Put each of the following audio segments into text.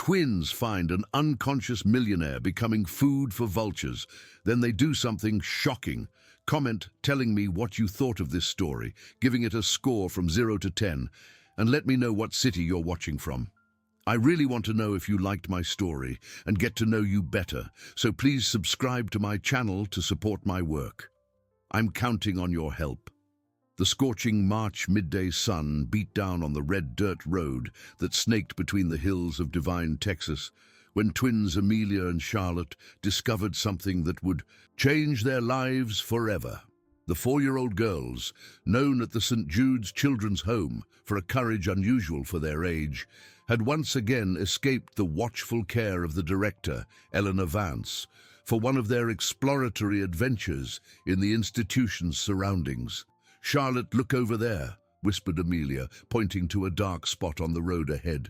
Twins find an unconscious millionaire becoming food for vultures. Then they do something shocking. Comment telling me what you thought of this story, giving it a score from 0 to 10, and let me know what city you're watching from. I really want to know if you liked my story and get to know you better, so please subscribe to my channel to support my work. I'm counting on your help. The scorching March midday sun beat down on the red dirt road that snaked between the hills of Divine, Texas, when twins Amelia and Charlotte discovered something that would change their lives forever. The 4-year-old girls, known at the St. Jude's Children's Home for a courage unusual for their age, had once again escaped the watchful care of the director, Eleanor Vance, for one of their exploratory adventures in the institution's surroundings. "Charlotte, look over there," whispered Amelia, pointing to a dark spot on the road ahead.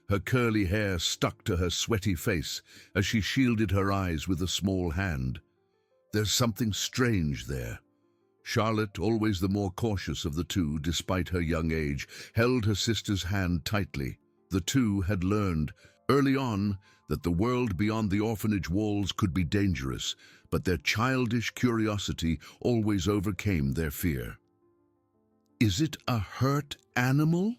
Her curly hair stuck to her sweaty face as she shielded her eyes with a small hand. "There's something strange there." Charlotte, always the more cautious of the two despite her young age, held her sister's hand tightly. The two had learned early on that the world beyond the orphanage walls could be dangerous, but their childish curiosity always overcame their fear. "Is it a hurt animal?"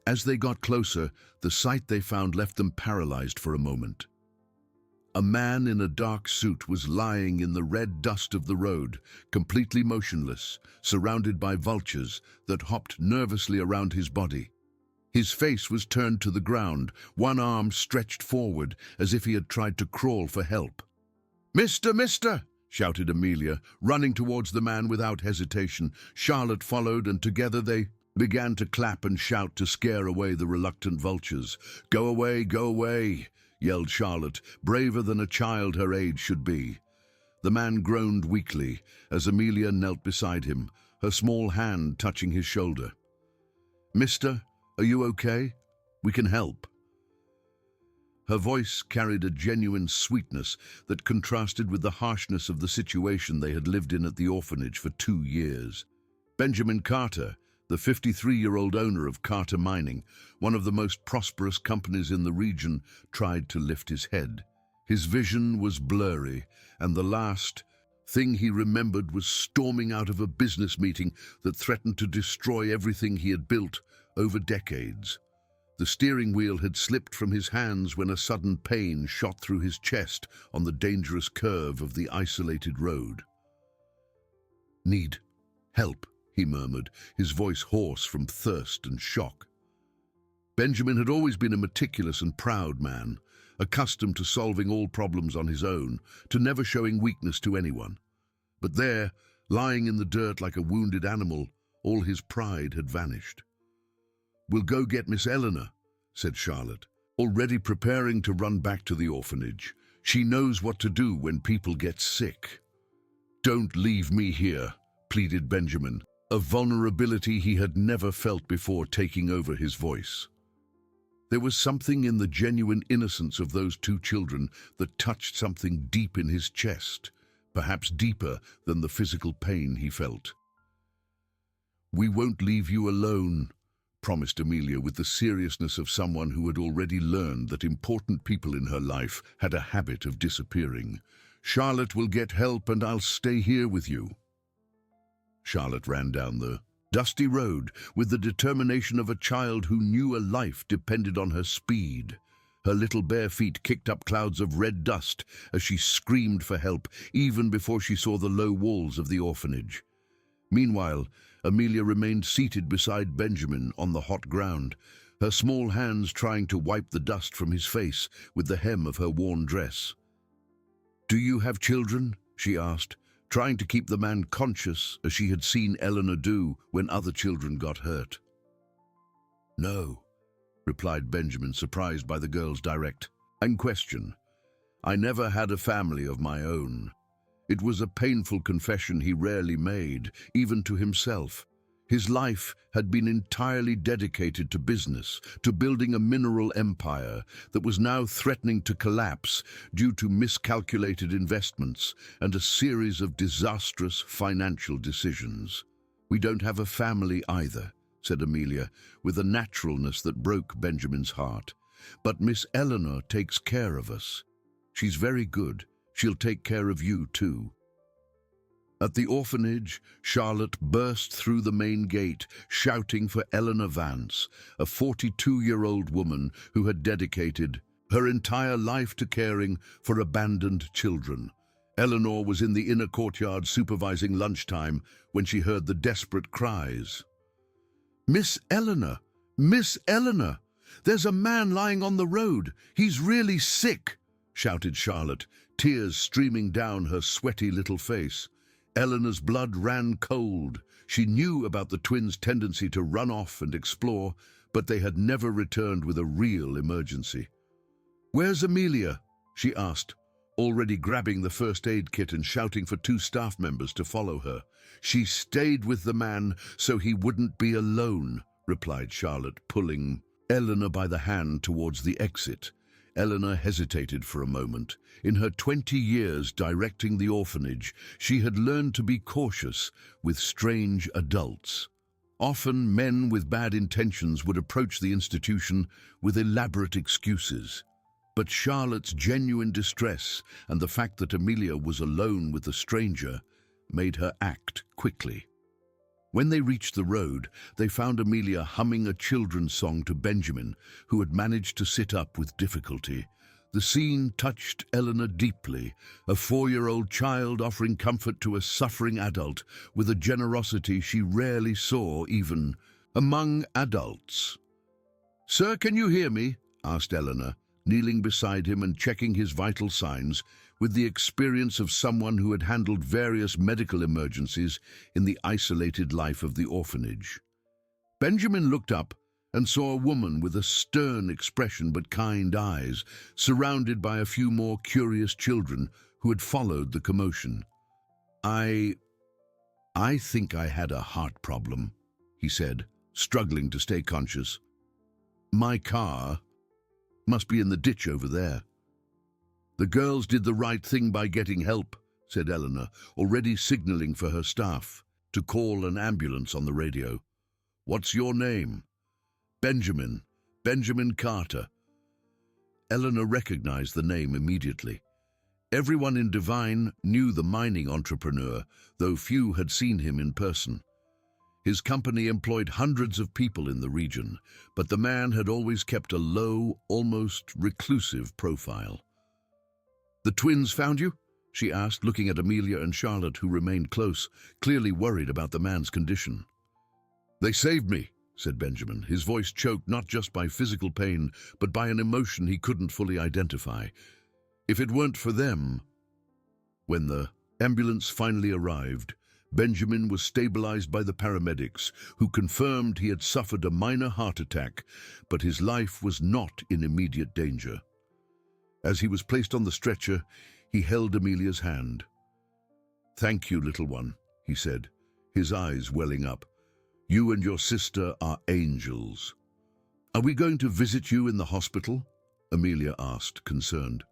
As they got closer, the sight they found left them paralyzed for a moment. A man in a dark suit was lying in the red dust of the road, completely motionless, surrounded by vultures that hopped nervously around his body. His face was turned to the ground, one arm stretched forward as if he had tried to crawl for help. Mister!" shouted Amelia, running towards the man without hesitation. Charlotte followed, and together they began to clap and shout to scare away the reluctant vultures. Go away," yelled Charlotte, braver than a child her age should be. The man groaned weakly as Amelia knelt beside him, her small hand touching his shoulder. "Mister, are you okay? We can help." Her voice carried a genuine sweetness that contrasted with the harshness of the situation they had lived in at the orphanage for 2 years. Benjamin Carter, the 53-year-old owner of Carter Mining, one of the most prosperous companies in the region, tried to lift his head. His vision was blurry, and the last thing he remembered was storming out of a business meeting that threatened to destroy everything he had built over decades. The steering wheel had slipped from his hands when a sudden pain shot through his chest on the dangerous curve of the isolated road. "Need help," he murmured, his voice hoarse from thirst and shock. Benjamin had always been a meticulous and proud man, accustomed to solving all problems on his own, to never showing weakness to anyone. But there, lying in the dirt like a wounded animal, all his pride had vanished. "We'll go get Miss Eleanor," said Charlotte, already preparing to run back to the orphanage. "She knows what to do when people get sick." "Don't leave me here," pleaded Benjamin, a vulnerability he had never felt before taking over his voice. There was something in the genuine innocence of those 2 children that touched something deep in his chest, perhaps deeper than the physical pain he felt. "We won't leave you alone," promised Amelia with the seriousness of someone who had already learned that important people in her life had a habit of disappearing. "Charlotte will get help and I'll stay here with you." Charlotte ran down the dusty road with the determination of a child who knew a life depended on her speed. Her little bare feet kicked up clouds of red dust as she screamed for help, even before she saw the low walls of the orphanage. Meanwhile, Amelia remained seated beside Benjamin on the hot ground, her small hands trying to wipe the dust from his face with the hem of her worn dress. "Do you have children?" she asked, trying to keep the man conscious as she had seen Eleanor do when other children got hurt. "No," replied Benjamin, surprised by the girl's direct question. "I never had a family of my own." It was a painful confession he rarely made, even to himself. His life had been entirely dedicated to business, to building a mineral empire that was now threatening to collapse due to miscalculated investments and a series of disastrous financial decisions. "We don't have a family either," said Amelia, with a naturalness that broke Benjamin's heart. But Miss Eleanor takes care of us. She's very good. She'll take care of you too." At the orphanage, Charlotte burst through the main gate, shouting for Eleanor Vance, a 42-year-old woman who had dedicated her entire life to caring for abandoned children. Eleanor was in the inner courtyard supervising lunchtime when she heard the desperate cries. "Miss Eleanor! Miss Eleanor! There's a man lying on the road. He's really sick!" shouted Charlotte, tears streaming down her sweaty little face. Eleanor's blood ran cold. She knew about the twins' tendency to run off and explore, but they had never returned with a real emergency. "Where's Amelia?" she asked, already grabbing the first aid kit and shouting for 2 staff members to follow her. "She stayed with the man so he wouldn't be alone," replied Charlotte, pulling Eleanor by the hand towards the exit. Eleanor hesitated for a moment. In her 20 years directing the orphanage, she had learned to be cautious with strange adults. Often men with bad intentions would approach the institution with elaborate excuses. But Charlotte's genuine distress and the fact that Amelia was alone with the stranger made her act quickly. When they reached the road, they found Amelia humming a children's song to Benjamin, who had managed to sit up with difficulty. The scene touched Eleanor deeply, a 4-year-old child offering comfort to a suffering adult with a generosity she rarely saw even among adults. "Sir, can you hear me?" asked Eleanor, kneeling beside him and checking his vital signs with the experience of someone who had handled various medical emergencies in the isolated life of the orphanage. Benjamin looked up and saw a woman with a stern expression but kind eyes, surrounded by a few more curious children who had followed the commotion. I think I had a heart problem," he said, struggling to stay conscious. "My car must be in the ditch over there." "The girls did the right thing by getting help," said Eleanor, already signaling for her staff to call an ambulance on the radio. "What's your name?" "Benjamin. Benjamin Carter." Eleanor recognized the name immediately. Everyone in Divine knew the mining entrepreneur, though few had seen him in person. His company employed hundreds of people in the region, but the man had always kept a low, almost reclusive profile. "The twins found you?" she asked, looking at Amelia and Charlotte, who remained close, clearly worried about the man's condition. "They saved me," said Benjamin, his voice choked not just by physical pain, but by an emotion he couldn't fully identify. "If it weren't for them..." When the ambulance finally arrived, Benjamin was stabilized by the paramedics, who confirmed he had suffered a minor heart attack, but his life was not in immediate danger. As he was placed on the stretcher, he held Amelia's hand. "Thank you, little one," he said, his eyes welling up. "You and your sister are angels." "Are we going to visit you in the hospital?" Amelia asked, concerned.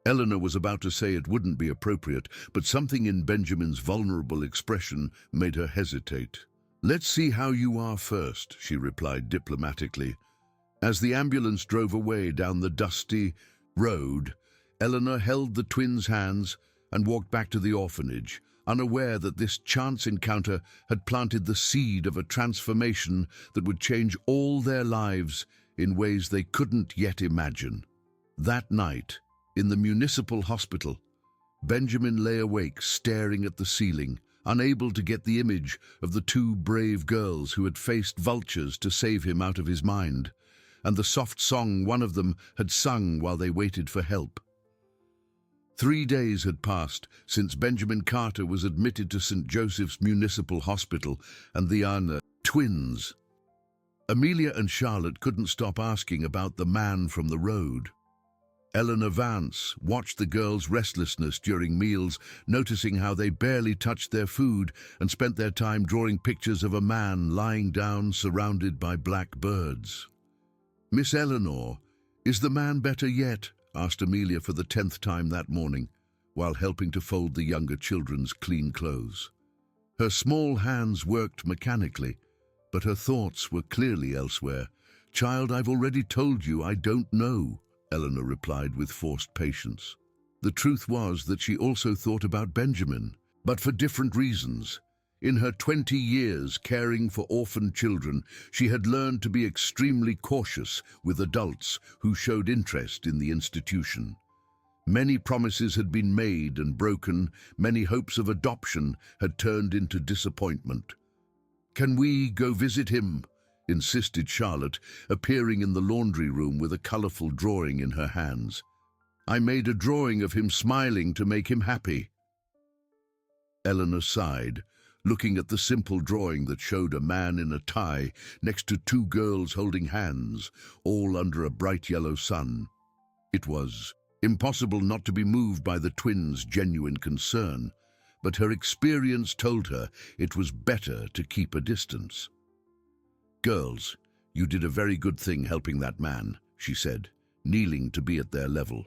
Eleanor was about to say it wouldn't be appropriate, but something in Benjamin's vulnerable expression made her hesitate. "Let's see how you are first," she replied diplomatically. As the ambulance drove away down the dusty road, Eleanor held the twins' hands and walked back to the orphanage, unaware that this chance encounter had planted the seed of a transformation that would change all their lives in ways they couldn't yet imagine. That night, in the municipal hospital, Benjamin lay awake, staring at the ceiling, unable to get the image of the 2 brave girls who had faced vultures to save him out of his mind, and the soft song one of them had sung while they waited for help. 3 days had passed since Benjamin Carter was admitted to St. Joseph's Municipal Hospital and the twins. Amelia and Charlotte couldn't stop asking about the man from the road. Eleanor Vance watched the girls' restlessness during meals, noticing how they barely touched their food and spent their time drawing pictures of a man lying down surrounded by black birds. "Miss Eleanor, is the man better yet?" asked Amelia for the 10th time that morning, while helping to fold the younger children's clean clothes. Her small hands worked mechanically, but her thoughts were clearly elsewhere, Child, I've already told you I don't know, Eleanor replied with forced patience. The truth was that she also thought about Benjamin, but for different reasons. In her 20 years caring for orphan children, she had learned to be extremely cautious with adults who showed interest in the institution. Many promises had been made and broken, many hopes of adoption had turned into disappointment. "Can we go visit him?" insisted Charlotte, appearing in the laundry room with a colorful drawing in her hands. "I made a drawing of him smiling to make him happy." Eleanor sighed, looking at the simple drawing that showed a man in a tie next to two girls holding hands, all under a bright yellow sun. It was impossible not to be moved by the twins' genuine concern, but her experience told her it was better to keep a distance. "Girls, you did a very good thing helping that man," she said, kneeling to be at their level.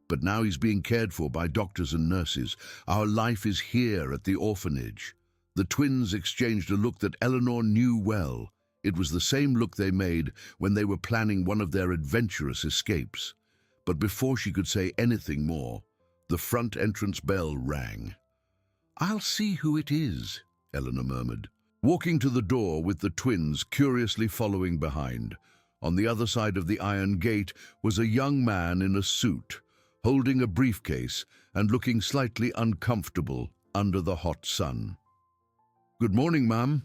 "But now he's being cared for by doctors and nurses. Our life is here at the orphanage." The twins exchanged a look that Eleanor knew well. It was the same look they made when they were planning one of their adventurous escapes. But before she could say anything more, the front entrance bell rang. "I'll see who it is," Eleanor murmured, walking to the door with the twins curiously following behind. On the other side of the iron gate was a young man in a suit, holding a briefcase and looking slightly uncomfortable under the hot sun. "Good morning, ma'am.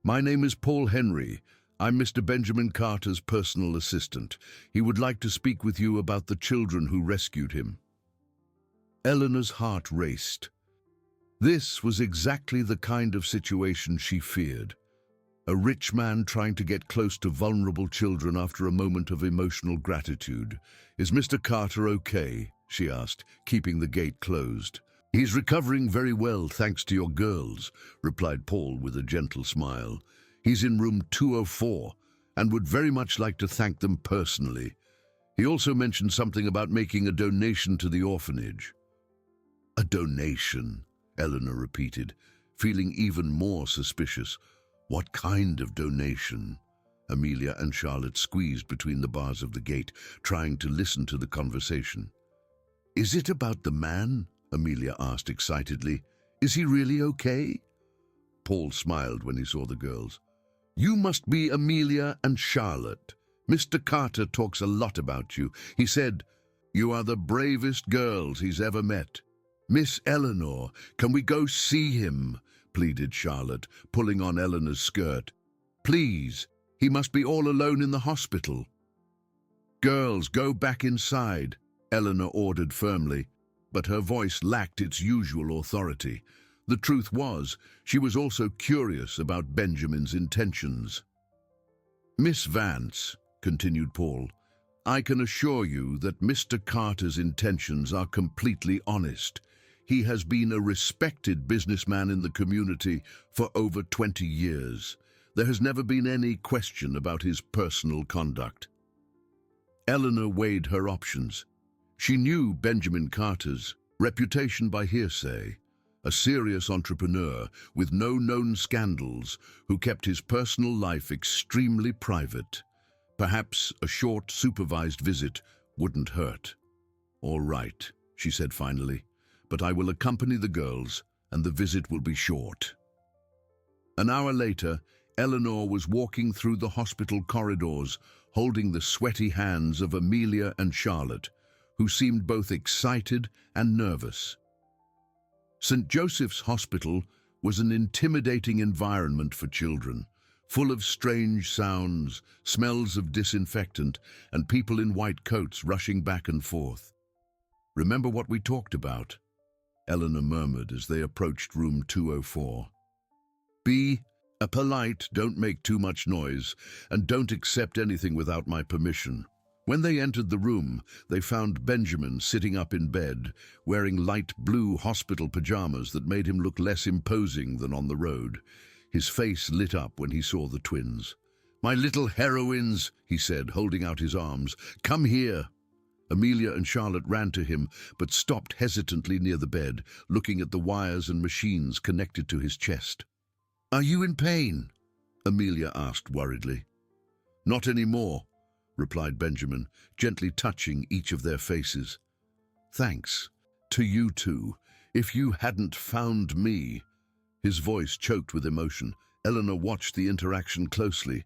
My name is Paul Henry. I'm Mr. Benjamin Carter's personal assistant. He would like to speak with you about the children who rescued him." Eleanor's heart raced. This was exactly the kind of situation she feared. A rich man trying to get close to vulnerable children after a moment of emotional gratitude. "Is Mr. Carter okay?" she asked, keeping the gate closed. "He's recovering very well, thanks to your girls," replied Paul with a gentle smile. "He's in room 204 and would very much like to thank them personally. He also mentioned something about making a donation to the orphanage." "A donation?" Eleanor repeated, feeling even more suspicious. What kind of donation? Amelia and Charlotte squeezed between the bars of the gate, trying to listen to the conversation. "Is it about the man?" Amelia asked excitedly. "Is he really okay?" Paul smiled when he saw the girls. "You must be Amelia and Charlotte. Mr. Carter talks a lot about you. He said, you are the bravest girls he's ever met." "Miss Eleanor, can we go see him?" pleaded Charlotte, pulling on Eleanor's skirt. "Please, he must be all alone in the hospital." "Girls, go back inside," Eleanor ordered firmly, but her voice lacked its usual authority. The truth was, she was also curious about Benjamin's intentions. "Miss Vance," continued Paul, "I can assure you that Mr. Carter's intentions are completely honest. He has been a respected businessman in the community for over 20 years. There has never been any question about his personal conduct." Eleanor weighed her options. She knew Benjamin Carter's reputation by hearsay, a serious entrepreneur with no known scandals who kept his personal life extremely private. Perhaps a short supervised visit wouldn't hurt. "All right," she said finally, "but I will accompany the girls and the visit will be short." An hour later, Eleanor was walking through the hospital corridors, holding the sweaty hands of Amelia and Charlotte, who seemed both excited and nervous. St. Joseph's Hospital was an intimidating environment for children, full of strange sounds, smells of disinfectant, and people in white coats rushing back and forth. "Remember what we talked about?" Eleanor murmured as they approached room 204. "Be polite, don't make too much noise, and don't accept anything without my permission." When they entered the room, they found Benjamin sitting up in bed, wearing light blue hospital pajamas that made him look less imposing than on the road. His face lit up when he saw the twins. "My little heroines," he said, holding out his arms. "Come here." Amelia and Charlotte ran to him, but stopped hesitantly near the bed, looking at the wires and machines connected to his chest. "Are you in pain?" Amelia asked worriedly. Not anymore, replied Benjamin, gently touching each of their faces. Thanks. To you too. If you hadn't found me. His voice choked with emotion. Eleanor watched the interaction closely.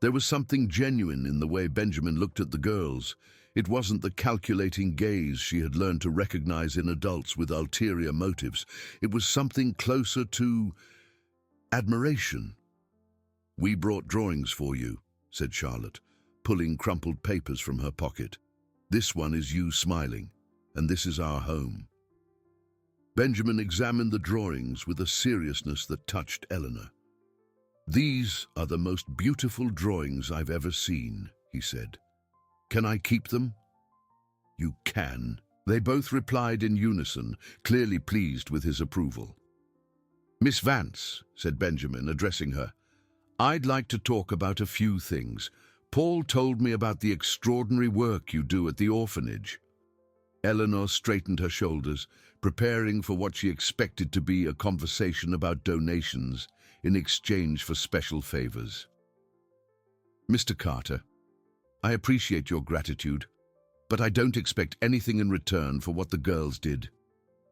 There was something genuine in the way Benjamin looked at the girls. It wasn't the calculating gaze she had learned to recognize in adults with ulterior motives. It was something closer to admiration. We brought drawings for you, said Charlotte, pulling crumpled papers from her pocket. This one is you smiling, and this is our home. Benjamin examined the drawings with a seriousness that touched Eleanor. These are the most beautiful drawings I've ever seen, he said. Can I keep them? You can. They both replied in unison, clearly pleased with his approval. Miss Vance, said Benjamin, addressing her, I'd like to talk about a few things. Paul told me about the extraordinary work you do at the orphanage. Eleanor straightened her shoulders, preparing for what she expected to be a conversation about donations in exchange for special favors. Mr. Carter, I appreciate your gratitude, but I don't expect anything in return for what the girls did.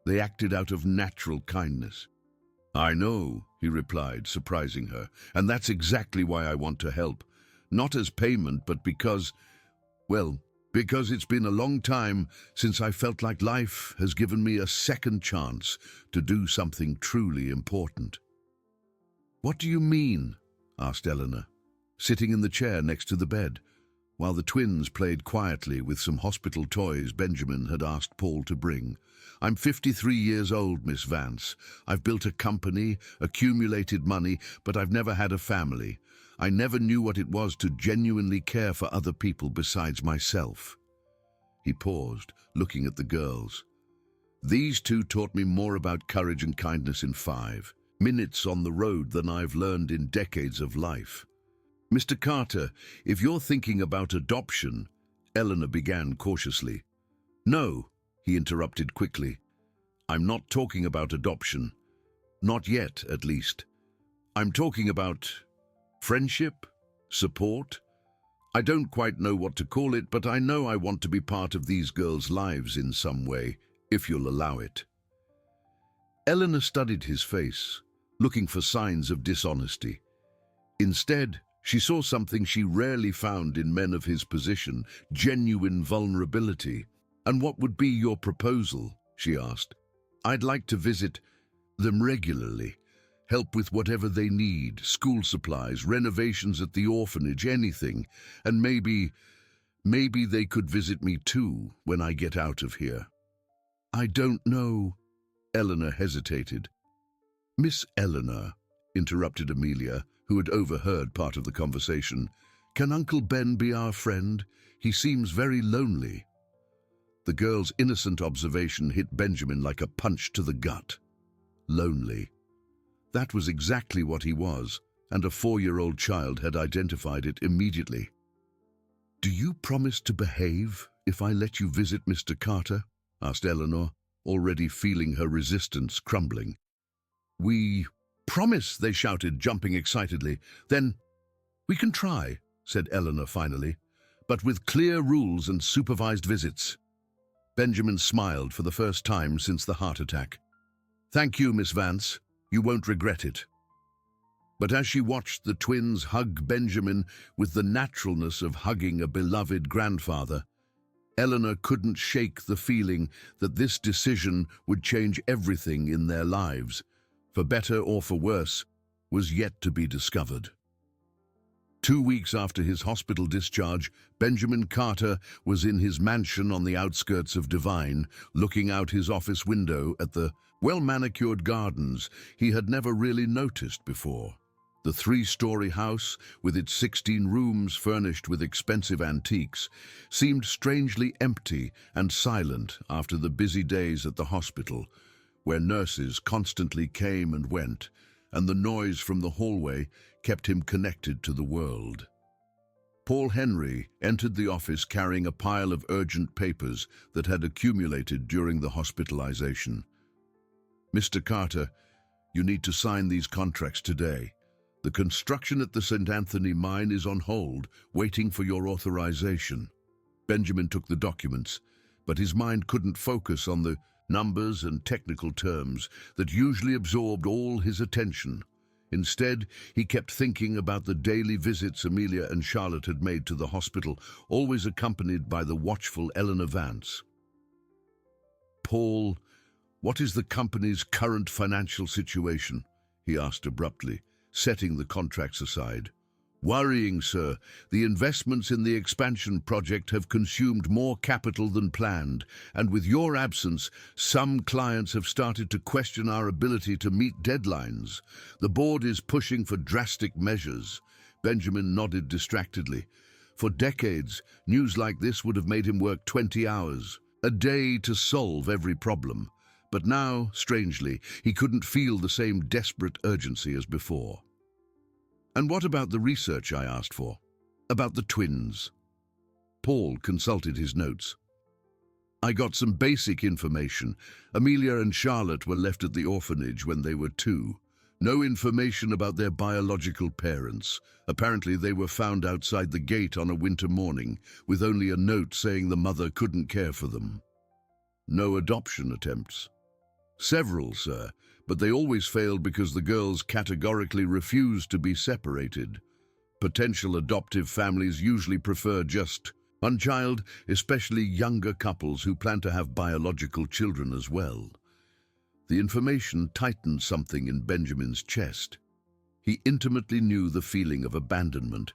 They acted out of natural kindness. I know, he replied, surprising her, and that's exactly why I want to help. Not as payment, but because it's been a long time since I felt like life has given me a second chance to do something truly important. What do you mean? Asked Eleanor, sitting in the chair next to the bed, while the twins played quietly with some hospital toys Benjamin had asked Paul to bring. I'm 53 years old, Miss Vance. I've built a company, accumulated money, but I've never had a family. I never knew what it was to genuinely care for other people besides myself. He paused, looking at the girls. These two taught me more about courage and kindness in 5 minutes on the road than I've learned in decades of life. Mr. Carter, if you're thinking about adoption, Eleanor began cautiously. No, he interrupted quickly. I'm not talking about adoption. Not yet, at least. I'm talking about friendship, support. I don't quite know what to call it, but I know I want to be part of these girls' lives in some way, if you'll allow it. Eleanor studied his face, looking for signs of dishonesty. Instead, she saw something she rarely found in men of his position, genuine vulnerability. And what would be your proposal? She asked. I'd like to visit them regularly, help with whatever they need, school supplies, renovations at the orphanage, anything. And maybe they could visit me too when I get out of here. I don't know. Eleanor hesitated. Miss Eleanor, interrupted Amelia, who had overheard part of the conversation, can Uncle Ben be our friend? He seems very lonely. The girl's innocent observation hit Benjamin like a punch to the gut. Lonely. That was exactly what he was, and a 4-year-old child had identified it immediately. Do you promise to behave if I let you visit Mr. Carter? Asked Eleanor, already feeling her resistance crumbling. We promise, they shouted, jumping excitedly. Then, we can try, said Eleanor finally, but with clear rules and supervised visits. Benjamin smiled for the first time since the heart attack. Thank you, Miss Vance. You won't regret it. But as she watched the twins hug Benjamin with the naturalness of hugging a beloved grandfather, Eleanor couldn't shake the feeling that this decision would change everything in their lives, for better or for worse, was yet to be discovered. 2 weeks after his hospital discharge, Benjamin Carter was in his mansion on the outskirts of Devine, looking out his office window at the well-manicured gardens he had never really noticed before. The 3-story house, with its 16 rooms furnished with expensive antiques, seemed strangely empty and silent after the busy days at the hospital, where nurses constantly came and went, and the noise from the hallway kept him connected to the world. Paul Henry entered the office carrying a pile of urgent papers that had accumulated during the hospitalization. Mr. Carter, you need to sign these contracts today. The construction at the St. Anthony mine is on hold, waiting for your authorization. Benjamin took the documents, but his mind couldn't focus on the numbers and technical terms that usually absorbed all his attention. Instead, he kept thinking about the daily visits Amelia and Charlotte had made to the hospital, always accompanied by the watchful Eleanor Vance. "Paul, what is the company's current financial situation?" he asked abruptly, setting the contracts aside. "Worrying, sir. The investments in the expansion project have consumed more capital than planned, and with your absence, some clients have started to question our ability to meet deadlines. The board is pushing for drastic measures." Benjamin nodded distractedly. For decades, news like this would have made him work 20 hours a day to solve every problem. But now, strangely, he couldn't feel the same desperate urgency as before. "And what about the research I asked for? About the twins?" Paul consulted his notes. "I got some basic information. Amelia and Charlotte were left at the orphanage when they were 2. No information about their biological parents. Apparently they were found outside the gate on a winter morning, with only a note saying the mother couldn't care for them." "No adoption attempts?" "Several, sir, but they always failed because the girls categorically refused to be separated. Potential adoptive families usually prefer just one child, especially younger couples who plan to have biological children as well." The information tightened something in Benjamin's chest. He intimately knew the feeling of abandonment.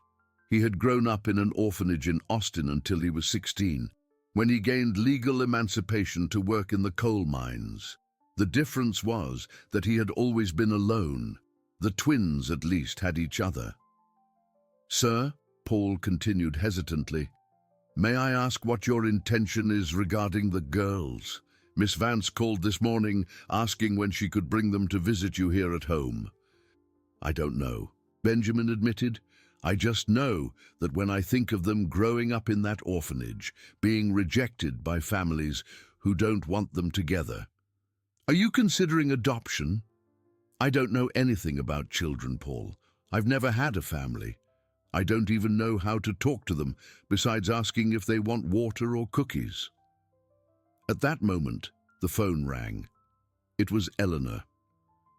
He had grown up in an orphanage in Austin until he was 16, when he gained legal emancipation to work in the coal mines. The difference was that he had always been alone. The twins, at least, had each other. "Sir," Paul continued hesitantly, "may I ask what your intention is regarding the girls? Miss Vance called this morning, asking when she could bring them to visit you here at home." "I don't know," Benjamin admitted. "I just know that when I think of them growing up in that orphanage, being rejected by families who don't want them together." "Are you considering adoption?" "I don't know anything about children, Paul. I've never had a family. I don't even know how to talk to them, besides asking if they want water or cookies." At that moment, the phone rang. It was Eleanor.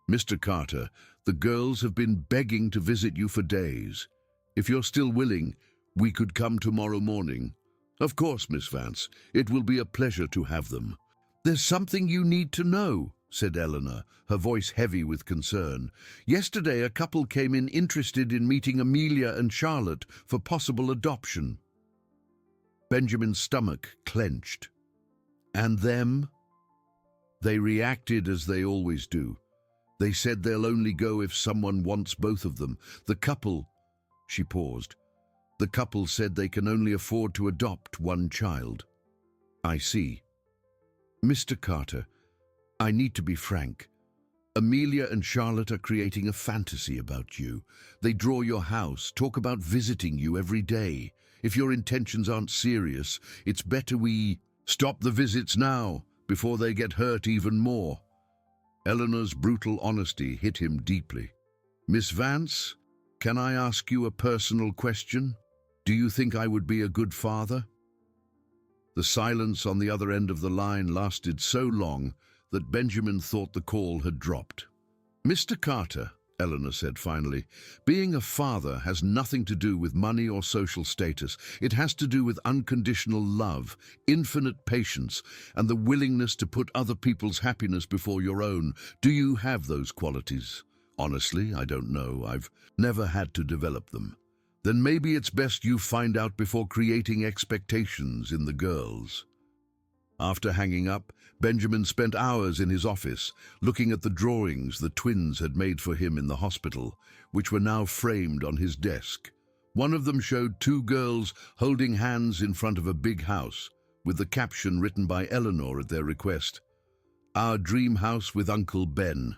"Mr. Carter, the girls have been begging to visit you for days. If you're still willing, we could come tomorrow morning." "Of course, Miss Vance. It will be a pleasure to have them." "There's something you need to know," said Eleanor, her voice heavy with concern. "Yesterday, a couple came in interested in meeting Amelia and Charlotte for possible adoption." Benjamin's stomach clenched. "And them?" "They reacted as they always do. They said they'll only go if someone wants both of them. The couple—" She paused. "The couple said they can only afford to adopt one child." "I see. Mr. Carter, I need to be frank. Amelia and Charlotte are creating a fantasy about you. They draw your house, talk about visiting you every day. If your intentions aren't serious, it's better we stop the visits now, before they get hurt even more." Eleanor's brutal honesty hit him deeply. "Miss Vance, can I ask you a personal question? Do you think I would be a good father?" The silence on the other end of the line lasted so long that Benjamin thought the call had dropped. "Mr. Carter," Eleanor said finally, "being a father has nothing to do with money or social status. It has to do with unconditional love, infinite patience, and the willingness to put other people's happiness before your own. Do you have those qualities?" "Honestly, I don't know. I've never had to develop them." "Then maybe it's best you find out before creating expectations in the girls." After hanging up, Benjamin spent hours in his office, looking at the drawings the twins had made for him in the hospital, which were now framed on his desk. One of them showed 2 girls holding hands in front of a big house, with the caption written by Eleanor at their request, "Our dream house with Uncle Ben."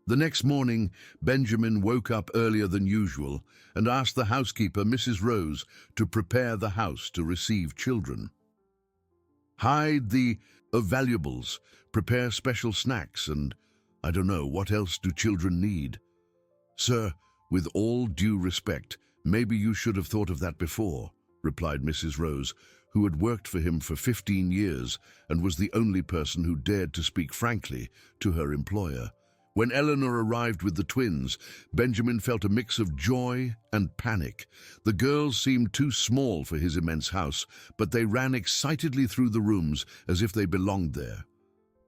The next morning, Benjamin woke up earlier than usual and asked the housekeeper, Mrs. Rose, to prepare the house to receive children. "Hide the valuables, prepare special snacks, and I don't know, what else do children need?" "Sir, "With all due respect, maybe you should have thought of that before," replied Mrs. Rose, who had worked for him for 15 years and was the only person who dared to speak frankly to her employer. When Eleanor arrived with the twins, Benjamin felt a mix of joy and panic. The girls seemed too small for his immense house, but they ran excitedly through the rooms as if they belonged there.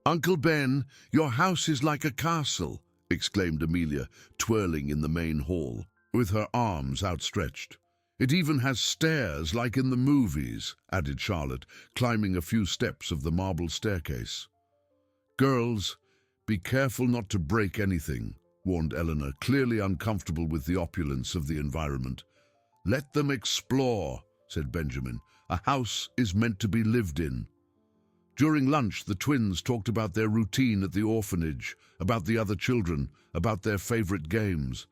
"Uncle Ben, your house is like a castle," exclaimed Amelia, twirling in the main hall, with her arms outstretched. "It even has stairs like in the movies," added Charlotte, climbing a few steps of the marble staircase. "Girls, be careful not to break anything," warned Eleanor, clearly uncomfortable with the opulence of the environment. "Let them explore," said Benjamin. "A house is meant to be lived in." During lunch, the twins talked about their routine at the orphanage, about the other children, about their favorite games.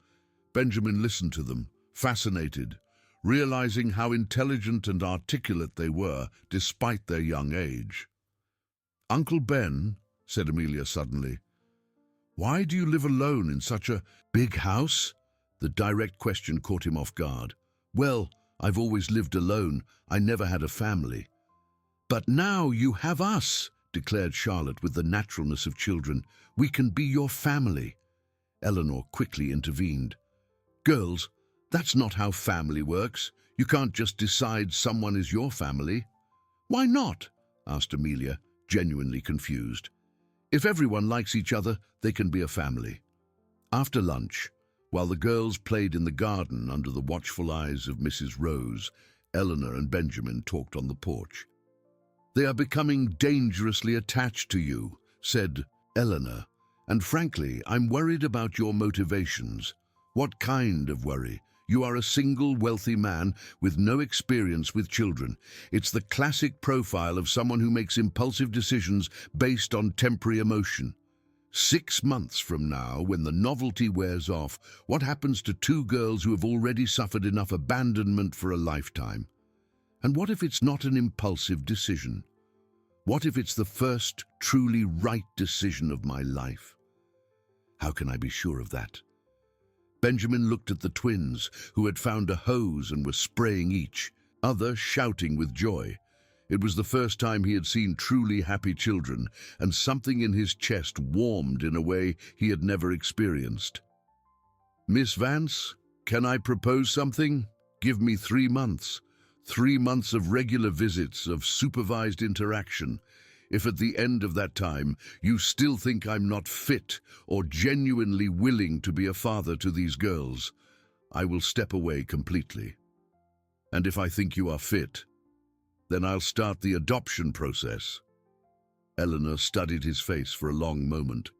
Benjamin listened to them, fascinated, realizing how intelligent and articulate they were despite their young age. "Uncle Ben," said Amelia suddenly, "why do you live alone in such a big house?" The direct question caught him off guard. "Well, I've always lived alone. I never had a family." "But now you have us," declared Charlotte with the naturalness of children. "We can be your family." Eleanor quickly intervened. "Girls, that's not how family works. You can't just decide someone is your family." "Why not?" asked Amelia, genuinely confused. "If everyone likes each other, they can be a family." After lunch, while the girls played in the garden under the watchful eyes of Mrs. Rose, Eleanor and Benjamin talked on the porch. "They are becoming dangerously attached to you," said Eleanor, "and frankly, I'm worried about your motivations." "What kind of worry? You are a single, wealthy man with no experience with children. It's the classic profile of someone who makes impulsive decisions based on temporary emotion. 6 months from now, when the novelty wears off, what happens to 2 girls who have already suffered enough abandonment for a lifetime? And what if it's not an impulsive decision? What if it's the first truly right decision of my life? How can I be sure of that?" Benjamin looked at the twins, who had found a hose and were spraying each, others shouting with joy. It was the first time he had seen truly happy children, and something in his chest warmed in a way he had never experienced. "Miss Vance, can I propose something? Give me 3 months. 3 months of regular visits, of supervised interaction. If at the end of that time you still think I'm not fit or genuinely willing to be a father to these girls, I will step away completely. And if I think you are fit, then I'll start the adoption process." Eleanor studied his face for a long moment.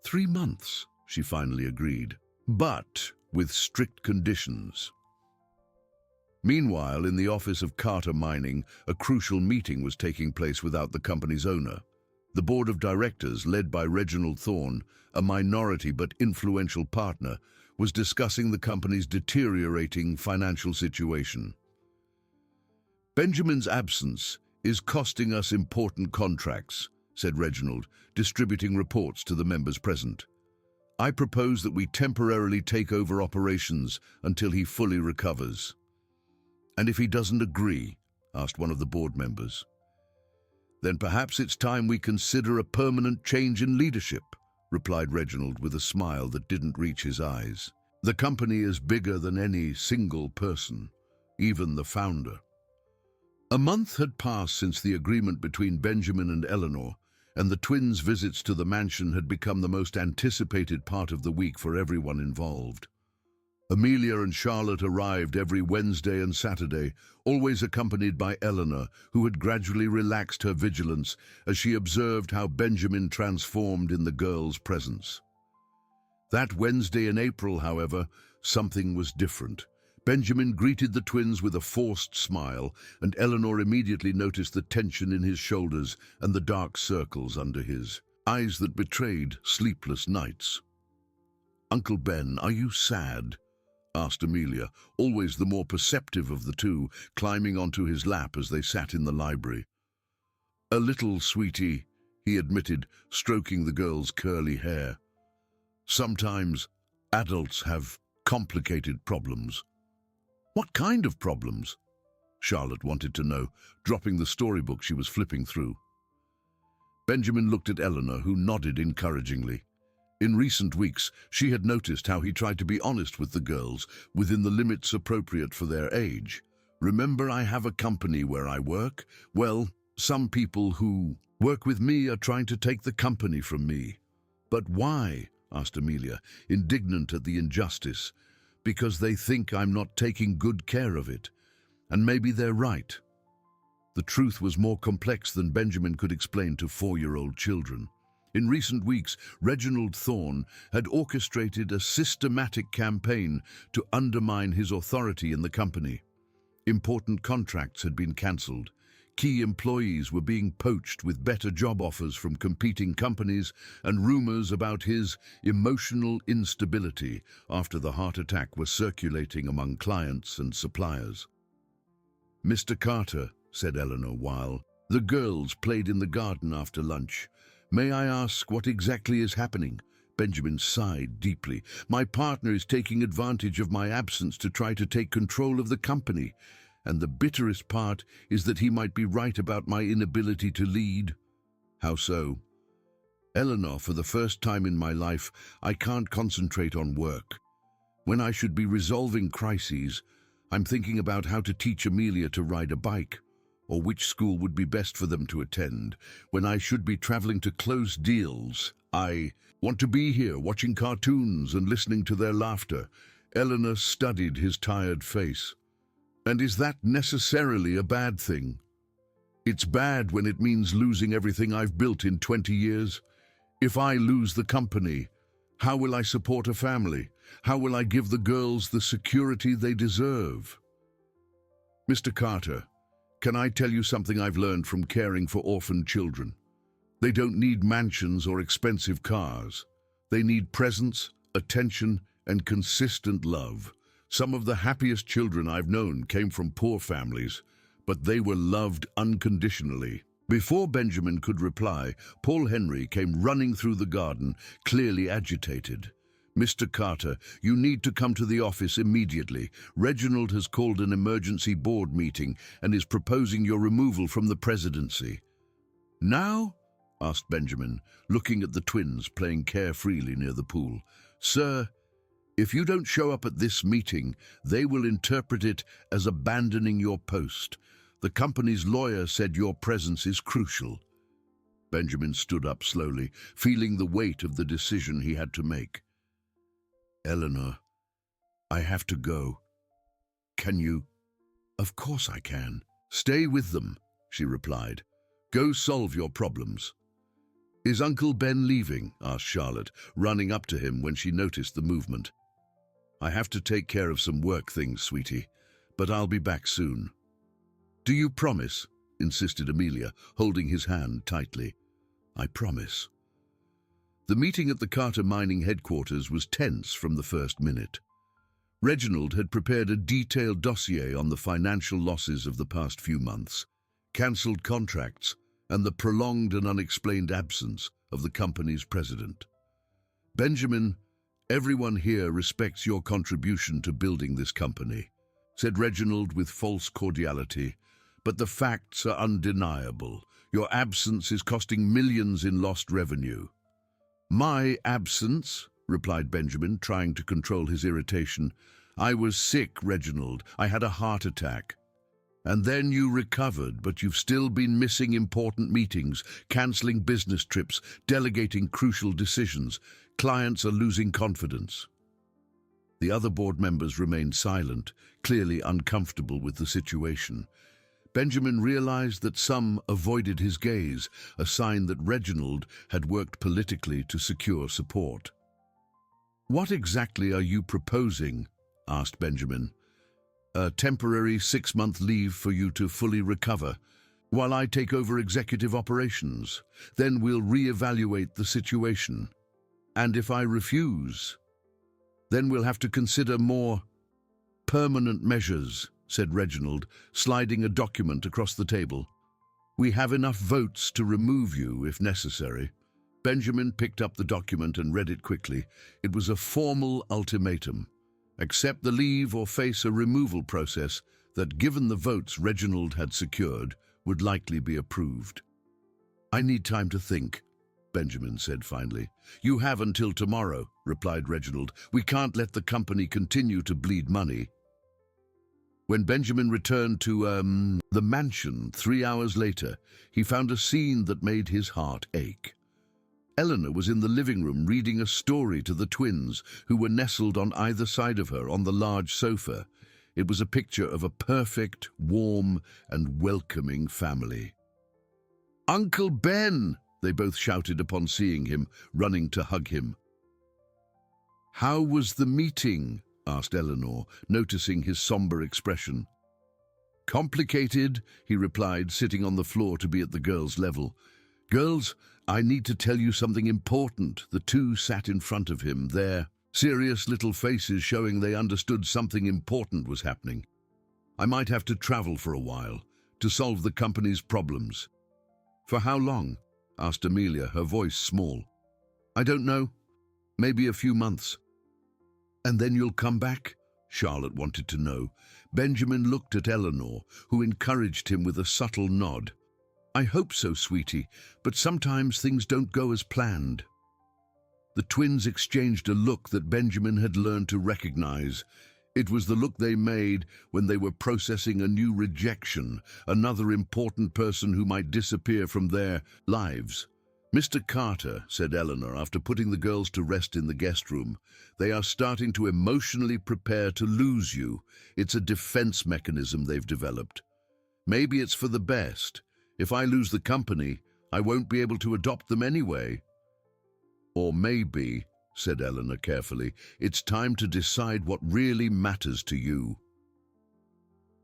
3 months, she finally agreed, but with strict conditions. Meanwhile, in the office of Carter Mining, a crucial meeting was taking place without the company's owner. The board of directors, led by Reginald Thorne, a minority but influential partner, was discussing the company's deteriorating financial situation. "Benjamin's absence is costing us important contracts," said Reginald, distributing reports to the members present. "I propose that we temporarily take over operations until he fully recovers." "And if he doesn't agree?" asked one of the board members. "Then perhaps it's time we consider a permanent change in leadership," replied Reginald with a smile that didn't reach his eyes. "The company is bigger than any single person, even the founder." A month had passed since the agreement between Benjamin and Eleanor, and the twins' visits to the mansion had become the most anticipated part of the week for everyone involved. Amelia and Charlotte arrived every Wednesday and Saturday, always accompanied by Eleanor, who had gradually relaxed her vigilance as she observed how Benjamin transformed in the girls' presence. That Wednesday in April, however, something was different. Benjamin greeted the twins with a forced smile, and Eleanor immediately noticed the tension in his shoulders and the dark circles under his eyes that betrayed sleepless nights. "Uncle Ben, are you sad?" asked Amelia, always the more perceptive of the two, climbing onto his lap as they sat in the library. "A little, sweetie," he admitted, stroking the girl's curly hair. "Sometimes adults have complicated problems. What kind of problems? Charlotte wanted to know, dropping the storybook she was flipping through. Benjamin looked at Eleanor, who nodded encouragingly. In recent weeks, she had noticed how he tried to be honest with the girls, within the limits appropriate for their age. Remember, I have a company where I work? Well, some people who work with me are trying to take the company from me. But why? Asked Amelia, indignant at the injustice. Because they think I'm not taking good care of it. And maybe they're right. The truth was more complex than Benjamin could explain to 4-year-old children. In recent weeks, Reginald Thorne had orchestrated a systematic campaign to undermine his authority in the company. Important contracts had been cancelled. Key employees were being poached with better job offers from competing companies, and rumors about his emotional instability after the heart attack were circulating among clients and suppliers. "Mr. Carter," said Eleanor while the girls played in the garden after lunch, "may I ask what exactly is happening?" Benjamin sighed deeply. "My partner is taking advantage of my absence to try to take control of the company. And the bitterest part is that he might be right about my inability to lead." "How so?" "Eleanor, for the first time in my life, I can't concentrate on work. When I should be resolving crises, I'm thinking about how to teach Amelia to ride a bike, or which school would be best for them to attend. When I should be traveling to close deals, I want to be here watching cartoons and listening to their laughter." Eleanor studied his tired face. "And is that necessarily a bad thing?" "It's bad when it means losing everything I've built in 20 years. If I lose the company, how will I support a family? How will I give the girls the security they deserve?" "Mr. Carter, can I tell you something I've learned from caring for orphaned children? They don't need mansions or expensive cars. They need presence, attention, and consistent love. Some of the happiest children I've known came from poor families, but they were loved unconditionally." Before Benjamin could reply, Paul Henry came running through the garden, clearly agitated. "Mr. Carter, you need to come to the office immediately. Reginald has called an emergency board meeting and is proposing your removal from the presidency." "Now?" asked Benjamin, looking at the twins playing carefreely near the pool. "Sir, if you don't show up at this meeting, they will interpret it as abandoning your post. The company's lawyer said your presence is crucial." Benjamin stood up slowly, feeling the weight of the decision he had to make. "Eleanor, I have to go. Can you?" "Of course I can." "Stay with them," she replied. "Go solve your problems." "Is Uncle Ben leaving?" asked Charlotte, running up to him when she noticed the movement. "I have to take care of some work things, sweetie, but I'll be back soon." "Do you promise?" insisted Amelia, holding his hand tightly. "I promise." The meeting at the Carter Mining headquarters was tense from the first minute. Reginald had prepared a detailed dossier on the financial losses of the past few months, cancelled contracts, and the prolonged and unexplained absence of the company's president. "Benjamin, everyone here respects your contribution to building this company," said Reginald with false cordiality, "but the facts are undeniable. Your absence is costing millions in lost revenue." "My absence?" replied Benjamin, trying to control his irritation. "I was sick, Reginald. I had a heart attack. And then you recovered, but you've still been missing important meetings, cancelling business trips, delegating crucial decisions. Clients are losing confidence." The other board members remained silent, clearly uncomfortable with the situation. Benjamin realized that some avoided his gaze, a sign that Reginald had worked politically to secure support. "What exactly are you proposing?" asked Benjamin. "A temporary 6-month leave for you to fully recover, while I take over executive operations. Then we'll re-evaluate the situation. And if I refuse, then we'll have to consider more permanent measures," said Reginald, sliding a document across the table. "We have enough votes to remove you if necessary." Benjamin picked up the document and read it quickly. It was a formal ultimatum. Accept the leave or face a removal process that, given the votes Reginald had secured, would likely be approved. I need time to think, Benjamin said finally. You have until tomorrow, replied Reginald. We can't let the company continue to bleed money. When Benjamin returned to, the mansion 3 hours later, he found a scene that made his heart ache. Eleanor was in the living room reading a story to the twins, who were nestled on either side of her on the large sofa. It was a picture of a perfect, warm, and welcoming family. "Uncle Ben!" they both shouted upon seeing him, running to hug him. "How was the meeting?" asked Eleanor, noticing his somber expression. "Complicated," he replied, sitting on the floor to be at the girls' level. "Girls, I need to tell you something important." The two sat in front of him, their serious little faces showing they understood something important was happening. "I might have to travel for a while to solve the company's problems." "For how long?" asked Amelia, her voice small. "I don't know. Maybe a few months." "And then you'll come back?" Charlotte wanted to know. Benjamin looked at Eleanor, who encouraged him with a subtle nod. "I hope so, sweetie, but sometimes things don't go as planned." The twins exchanged a look that Benjamin had learned to recognize. It was the look they made when they were processing a new rejection, another important person who might disappear from their lives. "Mr. Carter," said Eleanor after putting the girls to rest in the guest room, "they are starting to emotionally prepare to lose you. It's a defense mechanism they've developed. Maybe it's for the best. If I lose the company, I won't be able to adopt them anyway. Or maybe," said Eleanor carefully, "it's time to decide what really matters to you."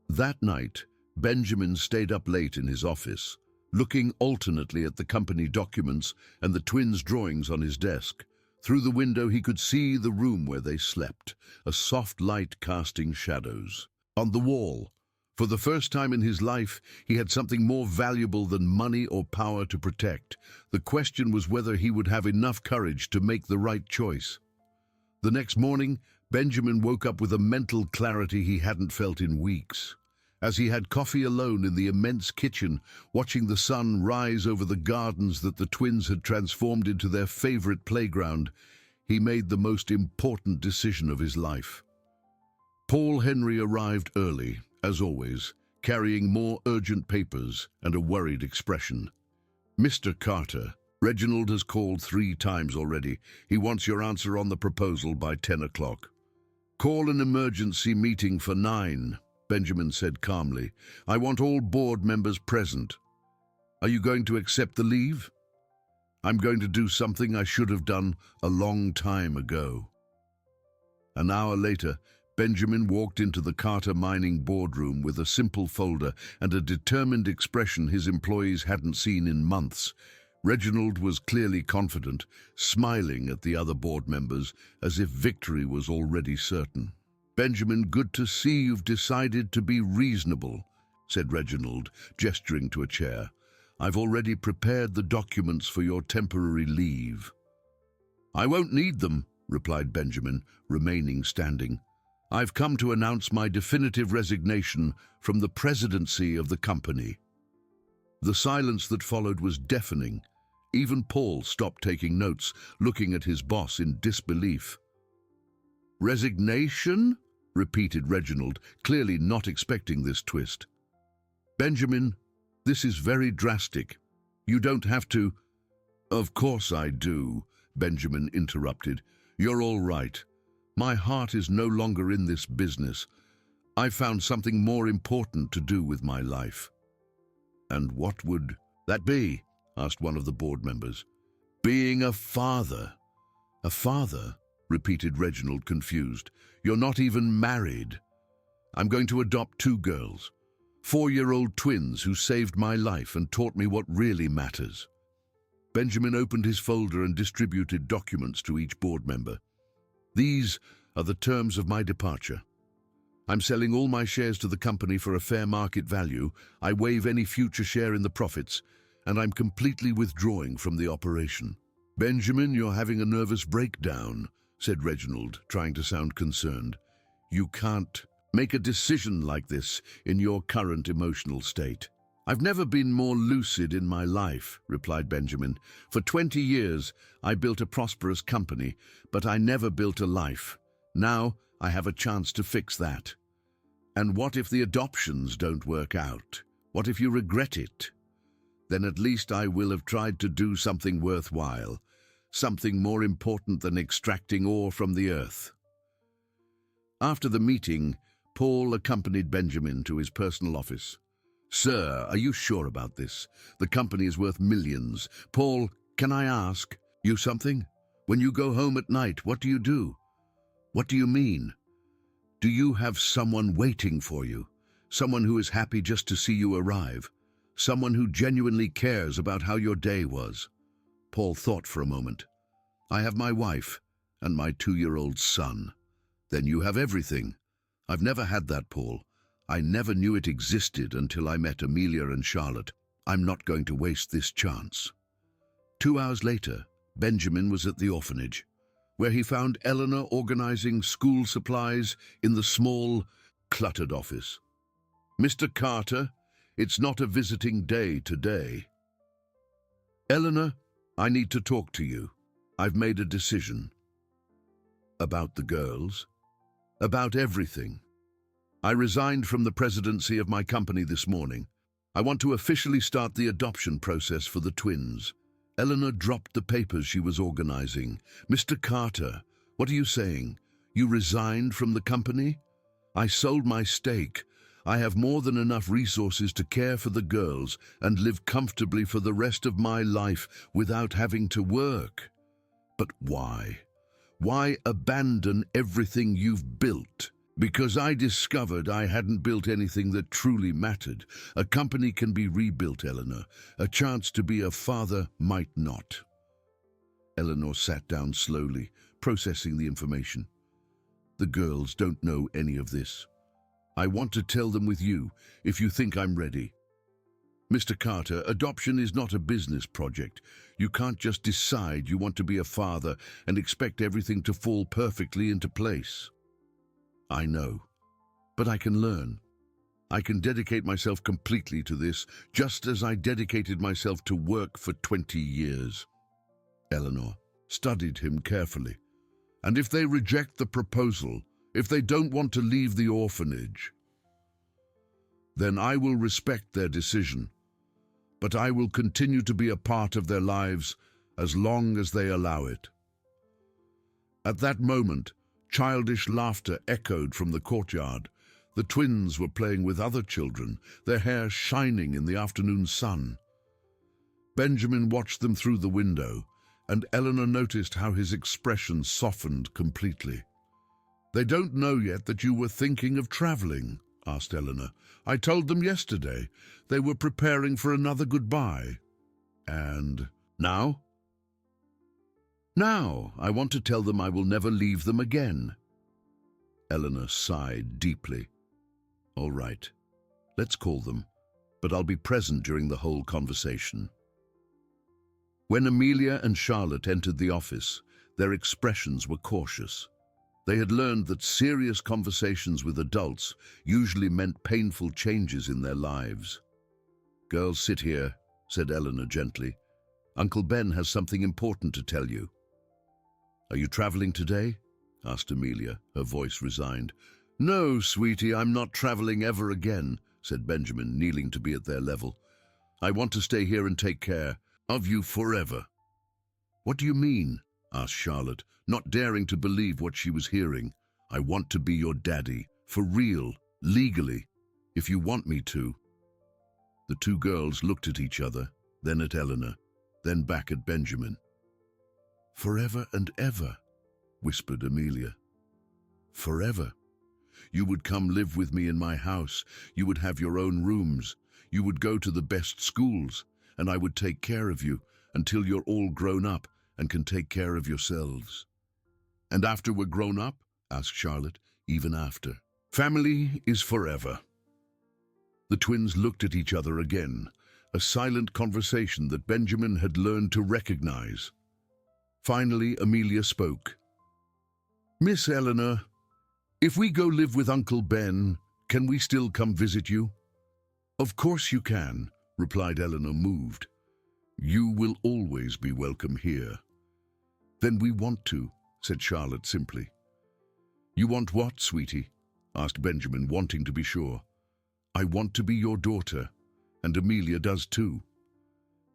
That night, Benjamin stayed up late in his office, looking alternately at the company documents and the twins' drawings on his desk. Through the window he could see the room where they slept, a soft light casting shadows. On the wall, for the first time in his life, he had something more valuable than money or power to protect. The question was whether he would have enough courage to make the right choice. The next morning, Benjamin woke up with a mental clarity he hadn't felt in weeks. As he had coffee alone in the immense kitchen, watching the sun rise over the gardens that the twins had transformed into their favorite playground, he made the most important decision of his life. Paul Henry arrived early, as always, carrying more urgent papers and a worried expression. "Mr. Carter, Reginald has called 3 times already. He wants your answer on the proposal by 10 o'clock. "Call an emergency meeting for 9, Benjamin said calmly. "I want all board members present. Are you going to accept the leave?" "I'm going to do something I should have done a long time ago." An hour later, Benjamin walked into the Carter Mining boardroom with a simple folder and a determined expression his employees hadn't seen in months. Reginald was clearly confident, smiling at the other board members as if victory was already certain. "Benjamin, good to see you've decided to be reasonable," said Reginald, gesturing to a chair. "I've already prepared the documents for your temporary leave." "I won't need them," replied Benjamin, remaining standing. "I've come to announce my definitive resignation from the presidency of the company." The silence that followed was deafening. Even Paul stopped taking notes, looking at his boss in disbelief. "Resignation?" repeated Reginald, clearly not expecting this twist. "Benjamin, this is very drastic. You don't have to—" "Of course I do," Benjamin interrupted. "You're all right. My heart is no longer in this business. I've found something more important to do with my life." "And what would that be?" asked one of the board members. "Being a father." "A father?" repeated Reginald, confused. "You're not even married." "I'm going to adopt 2 girls, 4-year-old twins who saved my life and taught me what really matters." Benjamin opened his folder and distributed documents to each board member. "These are the terms of my departure. I'm selling all my shares to the company for a fair market value. I waive any future share in the profits, and I'm completely withdrawing from the operation." "Benjamin, you're having a nervous breakdown," said Reginald, trying to sound concerned. You can't make a decision like this in your current emotional state. I've never been more lucid in my life, replied Benjamin. For 20 years, I built a prosperous company, but I never built a life. Now, I have a chance to fix that. And what if the adoptions don't work out? What if you regret it? Then at least I will have tried to do something worthwhile, something more important than extracting ore from the earth. After the meeting, Paul accompanied Benjamin to his personal office. Sir, are you sure about this? The company is worth millions. Paul, can I ask you something? When you go home at night, what do you do? What do you mean? Do you have someone waiting for you? Someone who is happy just to see you arrive? Someone who genuinely cares about how your day was? Paul thought for a moment. I have my wife and my 2-year-old son. Then you have everything. I've never had that, Paul. I never knew it existed until I met Amelia and Charlotte. I'm not going to waste this chance. 2 hours later, Benjamin was at the orphanage, where he found Eleanor organizing school supplies in the small, cluttered office. Mr. Carter, it's not a visiting day today. Eleanor, I need to talk to you. I've made a decision. About the girls? About everything. I resigned from the presidency of my company this morning. I want to officially start the adoption process for the twins. Eleanor dropped the papers she was organizing. Mr. Carter, what are you saying? You resigned from the company? I sold my stake. I have more than enough resources to care for the girls and live comfortably for the rest of my life without having to work. But why? Why abandon everything you've built? Because I discovered I hadn't built anything that truly mattered. A company can be rebuilt, Eleanor. A chance to be a father might not. Eleanor sat down slowly, processing the information. The girls don't know any of this. I want to tell them with you, if you think I'm ready. Mr. Carter, adoption is not a business project. You can't just decide you want to be a father and expect everything to fall perfectly into place. I know, but I can learn. I can dedicate myself completely to this, just as I dedicated myself to work for 20 years. Eleanor studied him carefully. And if they reject the proposal, if they don't want to leave the orphanage, then I will respect their decision. But I will continue to be a part of their lives as long as they allow it. At that moment, childish laughter echoed from the courtyard. The twins were playing with other children, their hair shining in the afternoon sun. Benjamin watched them through the window, and Eleanor noticed how his expression softened completely. They don't know yet that you were thinking of traveling, asked Eleanor. I told them yesterday. They were preparing for another goodbye. And now? Now, I want to tell them I will never leave them again. Eleanor sighed deeply. All right, let's call them, but I'll be present during the whole conversation. When Amelia and Charlotte entered the office, their expressions were cautious. They had learned that serious conversations with adults usually meant painful changes in their lives. Girls, sit here, said Eleanor gently. Uncle Ben has something important to tell you. Are you traveling today? Asked Amelia, her voice resigned. No, sweetie, I'm not traveling ever again, said Benjamin, kneeling to be at their level. I want to stay here and take care of you forever. What do you mean? Asked Charlotte, not daring to believe what she was hearing. I want to be your daddy, for real, legally, if you want me to. The two girls looked at each other, then at Eleanor, then back at Benjamin. Forever and ever, whispered Amelia. Forever. You would come live with me in my house. You would have your own rooms. You would go to the best schools, and I would take care of you until you're all grown up and can take care of yourselves. And after we're grown up? Asked Charlotte. Even after. Family is forever. The twins looked at each other again, a silent conversation that Benjamin had learned to recognize. Finally, Amelia spoke. Miss Eleanor, If we go live with Uncle Ben, can we still come visit you? Of course you can, replied Eleanor, moved. You will always be welcome here. Then we want to, said Charlotte simply. You want what, sweetie? Asked Benjamin, wanting to be sure. I want to be your daughter, and Amelia does too.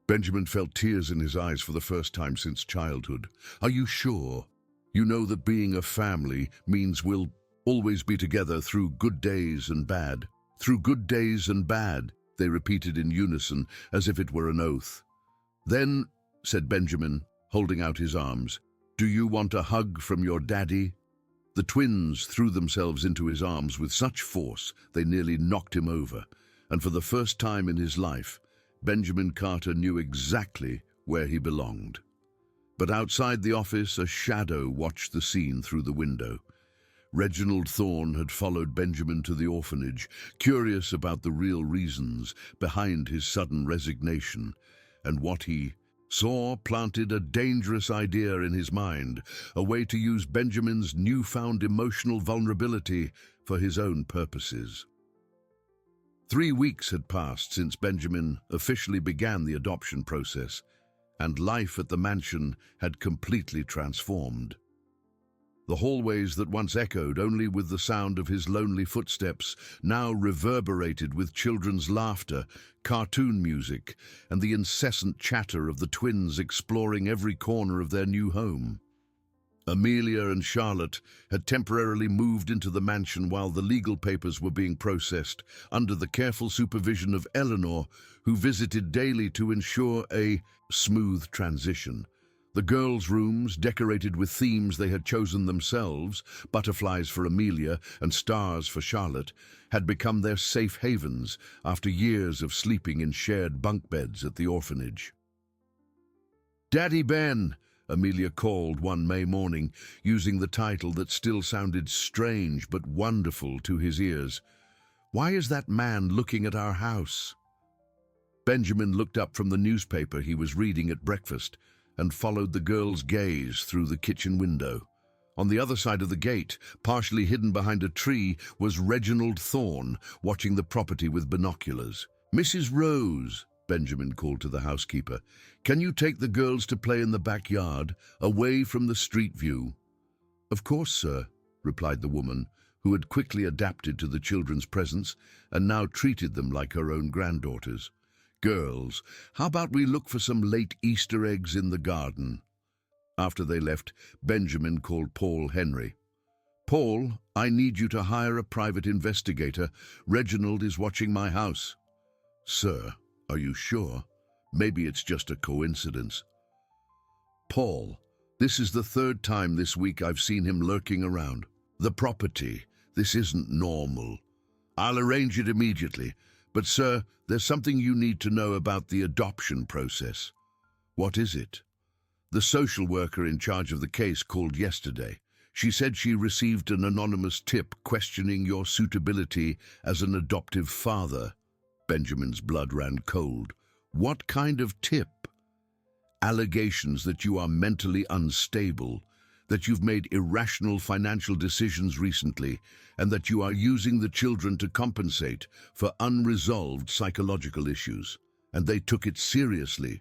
Benjamin felt tears in his eyes for the first time since childhood. Are you sure? You know that being a family means we'll always be together through good days and bad. Through good days and bad, they repeated in unison, as if it were an oath. Then, said Benjamin, holding out his arms, do you want a hug from your daddy? The twins threw themselves into his arms with such force they nearly knocked him over, and for the first time in his life, Benjamin Carter knew exactly where he belonged. But outside the office, a shadow watched the scene through the window. Reginald Thorne had followed Benjamin to the orphanage, curious about the real reasons behind his sudden resignation, and what he saw planted a dangerous idea in his mind, a way to use Benjamin's newfound emotional vulnerability for his own purposes. 3 weeks had passed since Benjamin officially began the adoption process, and life at the mansion had completely transformed. The hallways that once echoed only with the sound of his lonely footsteps now reverberated with children's laughter, cartoon music, and the incessant chatter of the twins exploring every corner of their new home. Amelia and Charlotte had temporarily moved into the mansion while the legal papers were being processed, under the careful supervision of Eleanor, who visited daily to ensure a smooth transition. The girls' rooms, decorated with themes they had chosen themselves, butterflies for Amelia and stars for Charlotte, had become their safe havens after years of sleeping in shared bunk beds at the orphanage. "Daddy Ben," Amelia called one May morning, using the title that still sounded strange but wonderful to his ears. "Why is that man looking at our house?" Benjamin looked up from the newspaper he was reading at breakfast and followed the girl's gaze through the kitchen window. On the other side of the gate, partially hidden behind a tree, was Reginald Thorne, watching the property with binoculars. "Mrs. Rose," Benjamin called to the housekeeper, "can you take the girls to play in the backyard, away from the street view?" "Of course, sir," replied the woman, who had quickly adapted to the children's presence and now treated them like her own granddaughters. "Girls, how about we look for some late Easter eggs in the garden?" After they left, Benjamin called Paul Henry. "Paul, I need you to hire a private investigator. Reginald is watching my house." "Sir, are you sure? Maybe it's just a coincidence." "Paul, this is the 3rd time this week I've seen him lurking around the property. This isn't normal. I'll arrange it immediately. But, sir, there's something you need to know about the adoption process." "What is it?" "The social worker in charge of the case called yesterday. She said she received an anonymous tip questioning your suitability as an adoptive father." Benjamin's blood ran cold. "What kind of tip?" "Allegations that you are mentally unstable, that you've made irrational financial decisions recently, and that you are using the children to compensate for unresolved psychological issues. And they took it seriously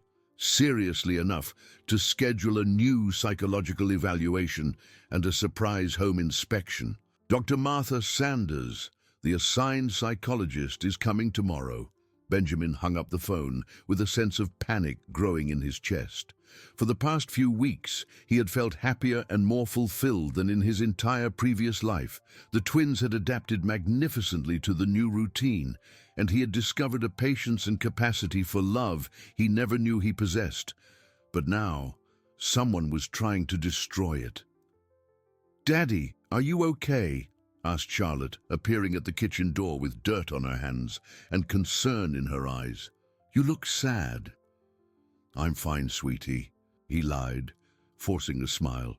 enough to schedule a new psychological evaluation and a surprise home inspection. Dr. Martha Sanders, the assigned psychologist, is coming tomorrow." Benjamin hung up the phone with a sense of panic growing in his chest. For the past few weeks, he had felt happier and more fulfilled than in his entire previous life. The twins had adapted magnificently to the new routine, and he had discovered a patience and capacity for love he never knew he possessed. But now, someone was trying to destroy it. "Daddy, are you okay?" asked Charlotte, appearing at the kitchen door with dirt on her hands and concern in her eyes. "You look sad." "I'm fine, sweetie," he lied, forcing a smile.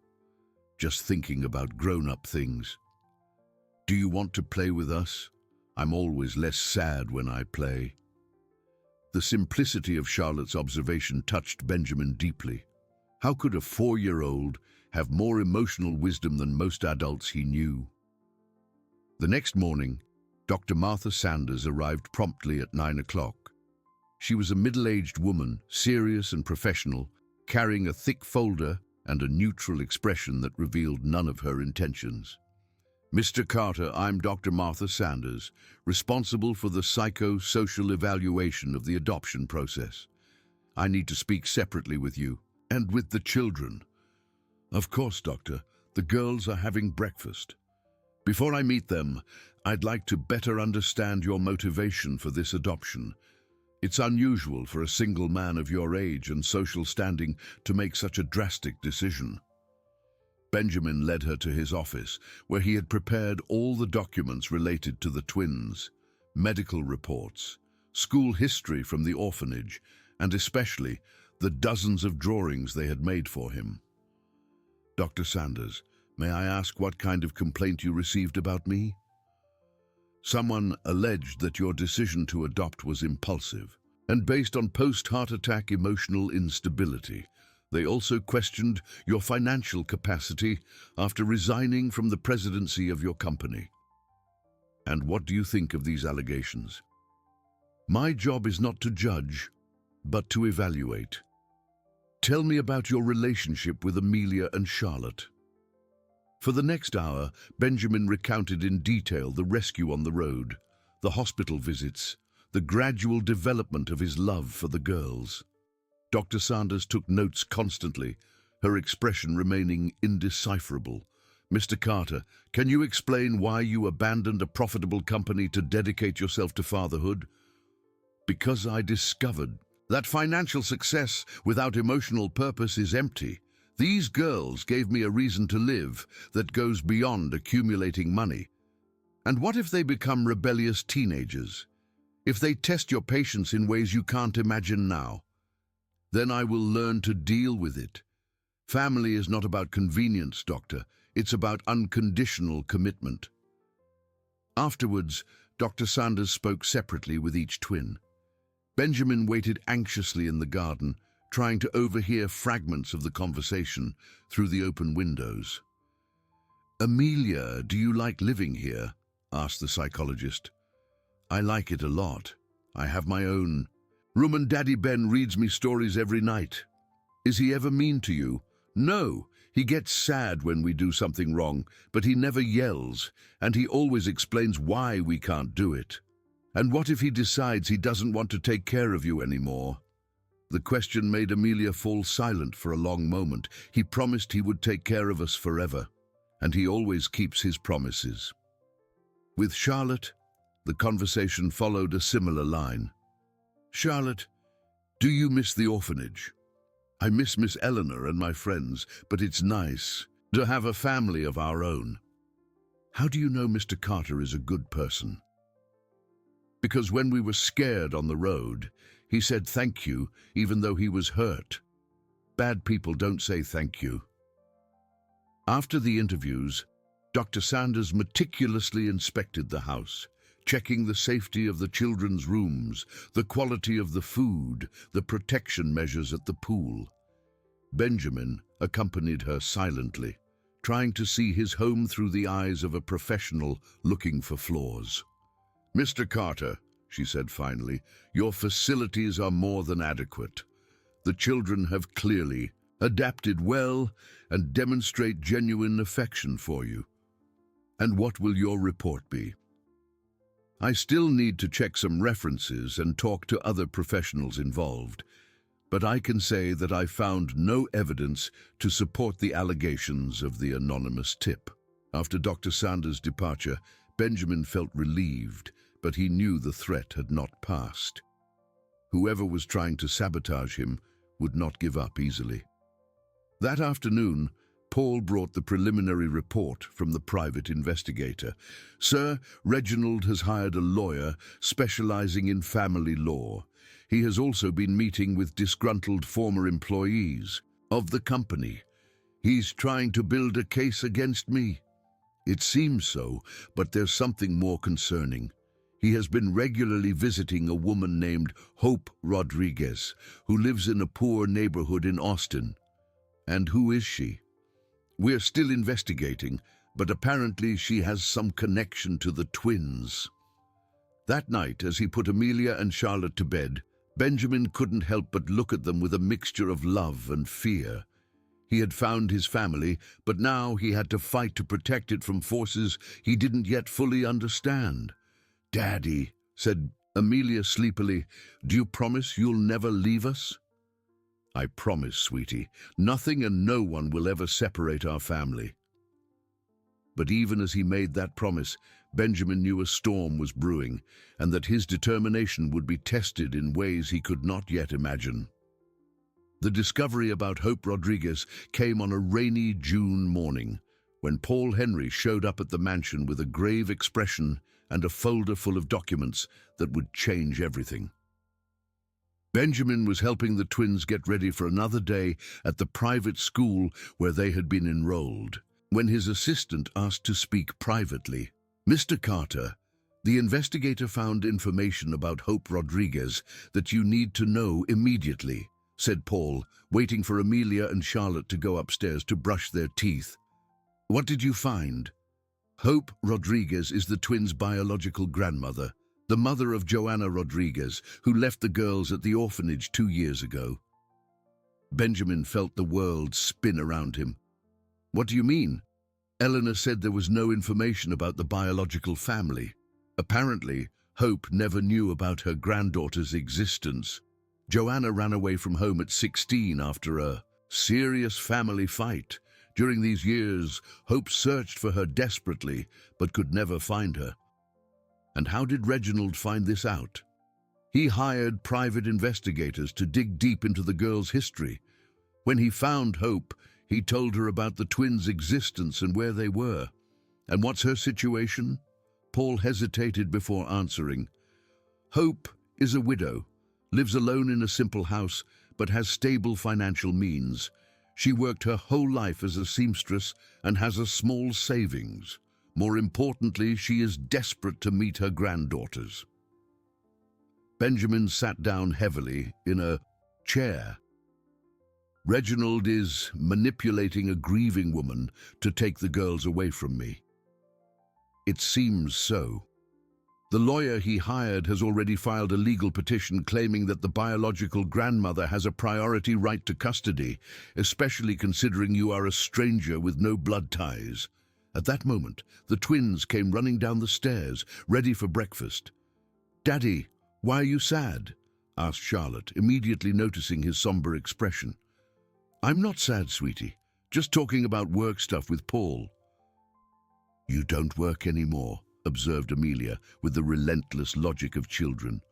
"Just thinking about grown-up things." "Do you want to play with us? I'm always less sad when I play." The simplicity of Charlotte's observation touched Benjamin deeply. How could a 4-year-old have more emotional wisdom than most adults he knew? The next morning, Dr. Martha Sanders arrived promptly at 9 o'clock. She was a middle-aged woman, serious and professional, carrying a thick folder and a neutral expression that revealed none of her intentions. "Mr. Carter, I'm Dr. Martha Sanders, responsible for the psycho-social evaluation of the adoption process. I need to speak separately with you and with the children." "Of course, Doctor. The girls are having breakfast. Before I meet them, I'd like to better understand your motivation for this adoption. It's unusual for a single man of your age and social standing to make such a drastic decision." Benjamin led her to his office, where he had prepared all the documents related to the twins, medical reports, school history from the orphanage, and especially the dozens of drawings they had made for him. "Dr. Sanders, may I ask what kind of complaint you received about me?" "Someone alleged that your decision to adopt was impulsive and based on post-heart attack emotional instability. They also questioned your financial capacity after resigning from the presidency of your company." "And what do you think of these allegations?" "My job is not to judge, but to evaluate. Tell me about your relationship with Amelia and Charlotte." For the next hour, Benjamin recounted in detail the rescue on the road, the hospital visits, the gradual development of his love for the girls. Dr. Sanders took notes constantly, her expression remaining indecipherable. "Mr. Carter, can you explain why you abandoned a profitable company to dedicate yourself to fatherhood?" "Because I discovered that financial success without emotional purpose is empty. These girls gave me a reason to live that goes beyond accumulating money. And what if they become rebellious teenagers? If they test your patience in ways you can't imagine now? Then I will learn to deal with it. Family is not about convenience, Doctor. It's about unconditional commitment." Afterwards, Dr. Sanders spoke separately with each twin. Benjamin waited anxiously in the garden, trying to overhear fragments of the conversation through the open windows. "Amelia, do you like living here?" asked the psychologist. "I like it a lot. I have my own room and Daddy Ben reads me stories every night." "Is he ever mean to you?" "No. He gets sad when we do something wrong, but he never yells, and he always explains why we can't do it." "And what if he decides he doesn't want to take care of you anymore?" The question made Amelia fall silent for a long moment. "He promised he would take care of us forever, and he always keeps his promises." With Charlotte, the conversation followed a similar line. "Charlotte, do you miss the orphanage?" "I miss Miss Eleanor and my friends, but it's nice to have a family of our own." "How do you know Mr. Carter is a good person?" "Because when we were scared on the road, he said thank you even though he was hurt. Bad people don't say thank you." After the interviews, Dr. Sanders meticulously inspected the house, checking the safety of the children's rooms, the quality of the food, the protection measures at the pool. Benjamin accompanied her silently, trying to see his home through the eyes of a professional looking for flaws. "Mr. Carter," she said finally, "your facilities are more than adequate. The children have clearly adapted well and demonstrate genuine affection for you. And what will your report be?" "I still need to check some references and talk to other professionals involved, but I can say that I found no evidence to support the allegations of the anonymous tip." After Dr. Sanders' departure, Benjamin felt relieved, but he knew the threat had not passed. Whoever was trying to sabotage him would not give up easily. That afternoon, Paul brought the preliminary report from the private investigator. "Sir, Reginald has hired a lawyer specializing in family law. He has also been meeting with disgruntled former employees of the company. He's trying to build a case against me." "It seems so, but there's something more concerning. He has been regularly visiting a woman named Hope Rodriguez, who lives in a poor neighborhood in Austin." "And who is she?" "We're still investigating, but apparently she has some connection to the twins. That night, as he put Amelia and Charlotte to bed, Benjamin couldn't help but look at them with a mixture of love and fear. He had found his family, but now he had to fight to protect it from forces he didn't yet fully understand. "Daddy," said Amelia sleepily, "do you promise you'll never leave us?" "I promise, sweetie. Nothing and no one will ever separate our family." But even as he made that promise, Benjamin knew a storm was brewing, and that his determination would be tested in ways he could not yet imagine. The discovery about Hope Rodriguez came on a rainy June morning, when Paul Henry showed up at the mansion with a grave expression and a folder full of documents that would change everything. Benjamin was helping the twins get ready for another day at the private school where they had been enrolled, when his assistant asked to speak privately. "Mr. Carter, the investigator found information about Hope Rodriguez that you need to know immediately," said Paul, waiting for Amelia and Charlotte to go upstairs to brush their teeth. "What did you find?" "Hope Rodriguez is the twins' biological grandmother, the mother of Joanna Rodriguez, who left the girls at the orphanage 2 years ago." Benjamin felt the world spin around him. "What do you mean?" "Eleanor said there was no information about the biological family. Apparently, Hope never knew about her granddaughter's existence. Joanna ran away from home at 16 after a serious family fight. During these years, Hope searched for her desperately, but could never find her." "And how did Reginald find this out?" "He hired private investigators to dig deep into the girl's history. When he found Hope, he told her about the twins' existence and where they were." "And what's her situation?" Paul hesitated before answering. "Hope is a widow, lives alone in a simple house, but has stable financial means. She worked her whole life as a seamstress and has a small savings. More importantly, she is desperate to meet her granddaughters." Benjamin sat down heavily in a chair. "Reginald is manipulating a grieving woman to take the girls away from me." "It seems so. The lawyer he hired has already filed a legal petition claiming that the biological grandmother has a priority right to custody, especially considering you are a stranger with no blood ties." At that moment, the twins came running down the stairs, ready for breakfast. "Daddy, why are you sad?" asked Charlotte, immediately noticing his somber expression. "I'm not sad, sweetie. Just talking about work stuff with Paul." "You don't work anymore," observed Amelia, with the relentless logic of children.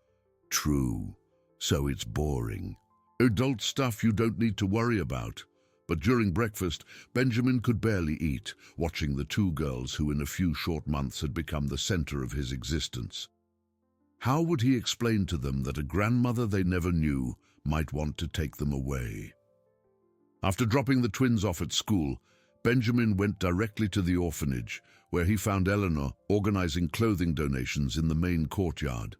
"True. So it's boring. Adult stuff you don't need to worry about." But during breakfast, Benjamin could barely eat, watching the two girls who in a few short months had become the center of his existence. How would he explain to them that a grandmother they never knew might want to take them away? After dropping the twins off at school, Benjamin went directly to the orphanage, where he found Eleanor organizing clothing donations in the main courtyard.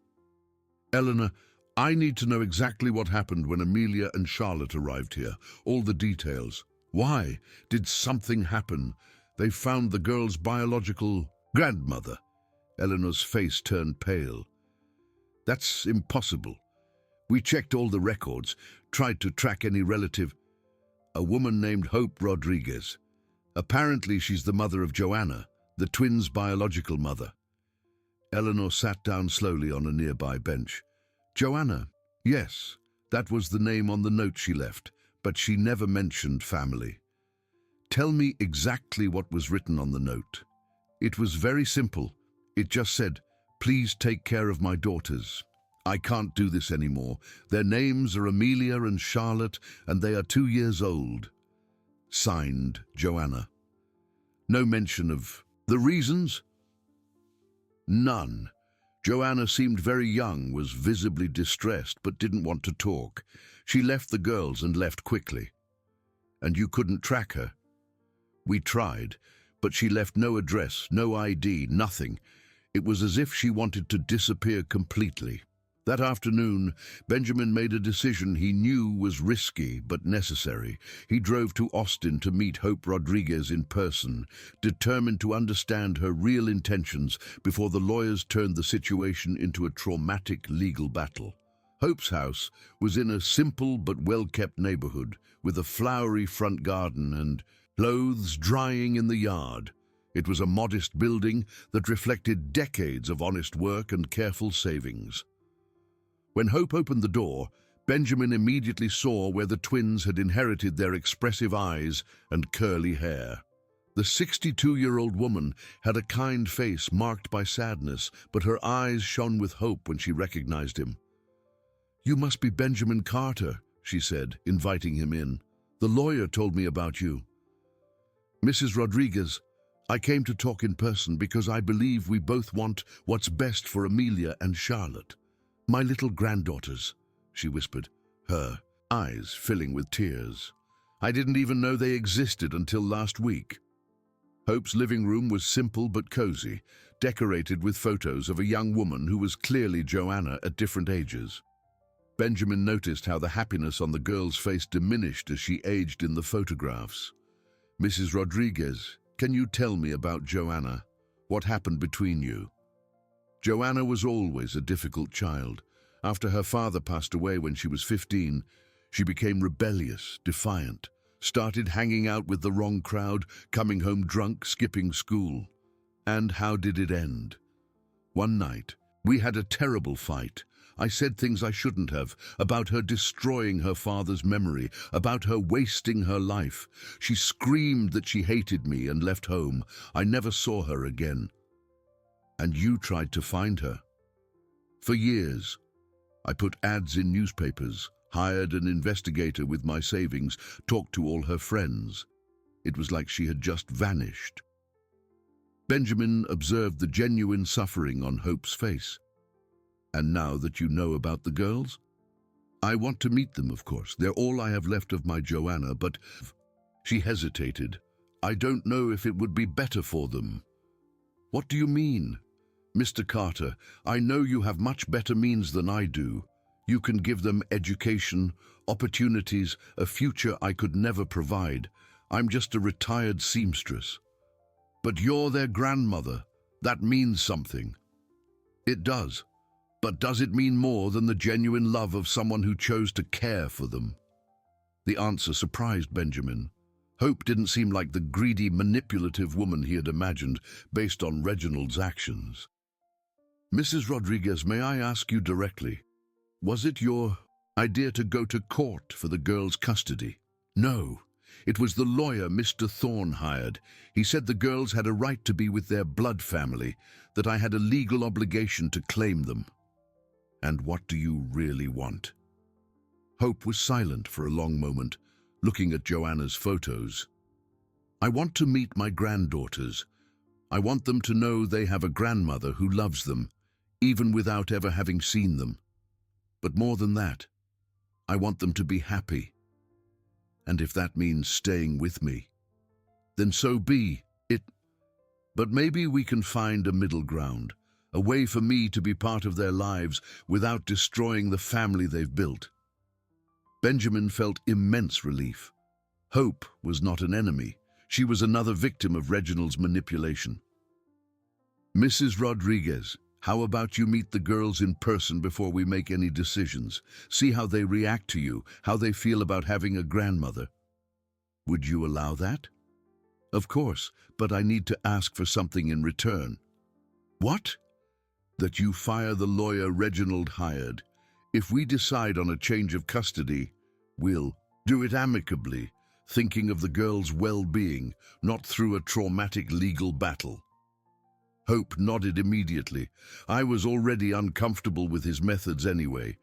"Eleanor, I need to know exactly what happened when Amelia and Charlotte arrived here, all the details. Why? Did something happen? They found the girl's biological grandmother." Eleanor's face turned pale. "That's impossible. We checked all the records, tried to track any relative. A woman named Hope Rodriguez. Apparently she's the mother of Joanna, the twins' biological mother." Eleanor sat down slowly on a nearby bench. "Joanna, yes, that was the name on the note she left, but she never mentioned family." "Tell me exactly what was written on the note." "It was very simple. It just said, 'Please take care of my daughters. I can't do this anymore. Their names are Amelia and Charlotte, and they are 2 years old. Signed, Joanna." No mention of the reasons? None. Joanna seemed very young, was visibly distressed, but didn't want to talk. She left the girls and left quickly. "And you couldn't track her?" "We tried, but she left no address, no ID, nothing. It was as if she wanted to disappear completely." That afternoon, Benjamin made a decision he knew was risky but necessary. He drove to Austin to meet Hope Rodriguez in person, determined to understand her real intentions before the lawyers turned the situation into a traumatic legal battle. Hope's house was in a simple but well-kept neighborhood, with a flowery front garden and clothes drying in the yard. It was a modest building that reflected decades of honest work and careful savings. When Hope opened the door, Benjamin immediately saw where the twins had inherited their expressive eyes and curly hair. The 62-year-old woman had a kind face marked by sadness, but her eyes shone with hope when she recognized him. "You must be Benjamin Carter," she said, inviting him in. "The lawyer told me about you." "Mrs. Rodriguez, I came to talk in person because I believe we both want what's best for Amelia and Charlotte. My little granddaughters," she whispered, her eyes filling with tears. "I didn't even know they existed until last week." Hope's living room was simple but cozy, decorated with photos of a young woman who was clearly Joanna at different ages. Benjamin noticed how the happiness on the girl's face diminished as she aged in the photographs. "Mrs. Rodriguez, can you tell me about Joanna? What happened between you?" Joanna was always a difficult child. After her father passed away when she was 15, she became rebellious, defiant, started hanging out with the wrong crowd, coming home drunk, skipping school. And how did it end? One night, we had a terrible fight. I said things I shouldn't have, about her destroying her father's memory, about her wasting her life. She screamed that she hated me and left home. I never saw her again. And you tried to find her. For years, I put ads in newspapers, hired an investigator with my savings, talked to all her friends. It was like she had just vanished. Benjamin observed the genuine suffering on Hope's face. "And now that you know about the girls?" "I want to meet them, of course. They're all I have left of my Joanna, but..." She hesitated. "I don't know if it would be better for them." "What do you mean?" "Mr. Carter, I know you have much better means than I do. You can give them education, opportunities, a future I could never provide. I'm just a retired seamstress." "But you're their grandmother. That means something." "It does. But does it mean more than the genuine love of someone who chose to care for them?" The answer surprised Benjamin. Hope didn't seem like the greedy, manipulative woman he had imagined based on Reginald's actions. "Mrs. Rodriguez, may I ask you directly, was it your idea to go to court for the girls' custody?" "No. It was the lawyer Mr. Thorne hired. He said the girls had a right to be with their blood family, that I had a legal obligation to claim them." "And what do you really want?" Hope was silent for a long moment, looking at Joanna's photos. "I want to meet my granddaughters. I want them to know they have a grandmother who loves them, even without ever having seen them. But more than that, I want them to be happy. And if that means staying with me, then so be it. But maybe we can find a middle ground, a way for me to be part of their lives without destroying the family they've built." Benjamin felt immense relief. Hope was not an enemy. She was another victim of Reginald's manipulation. "Mrs. Rodriguez, how about you meet the girls in person before we make any decisions? See how they react to you, how they feel about having a grandmother." "Would you allow that?" "Of course, but I need to ask for something in return." "What?" "That you fire the lawyer Reginald hired. If we decide on a change of custody, we'll do it amicably, thinking of the girls' well-being, not through a traumatic legal battle." Hope nodded immediately. I was already uncomfortable with his methods anyway.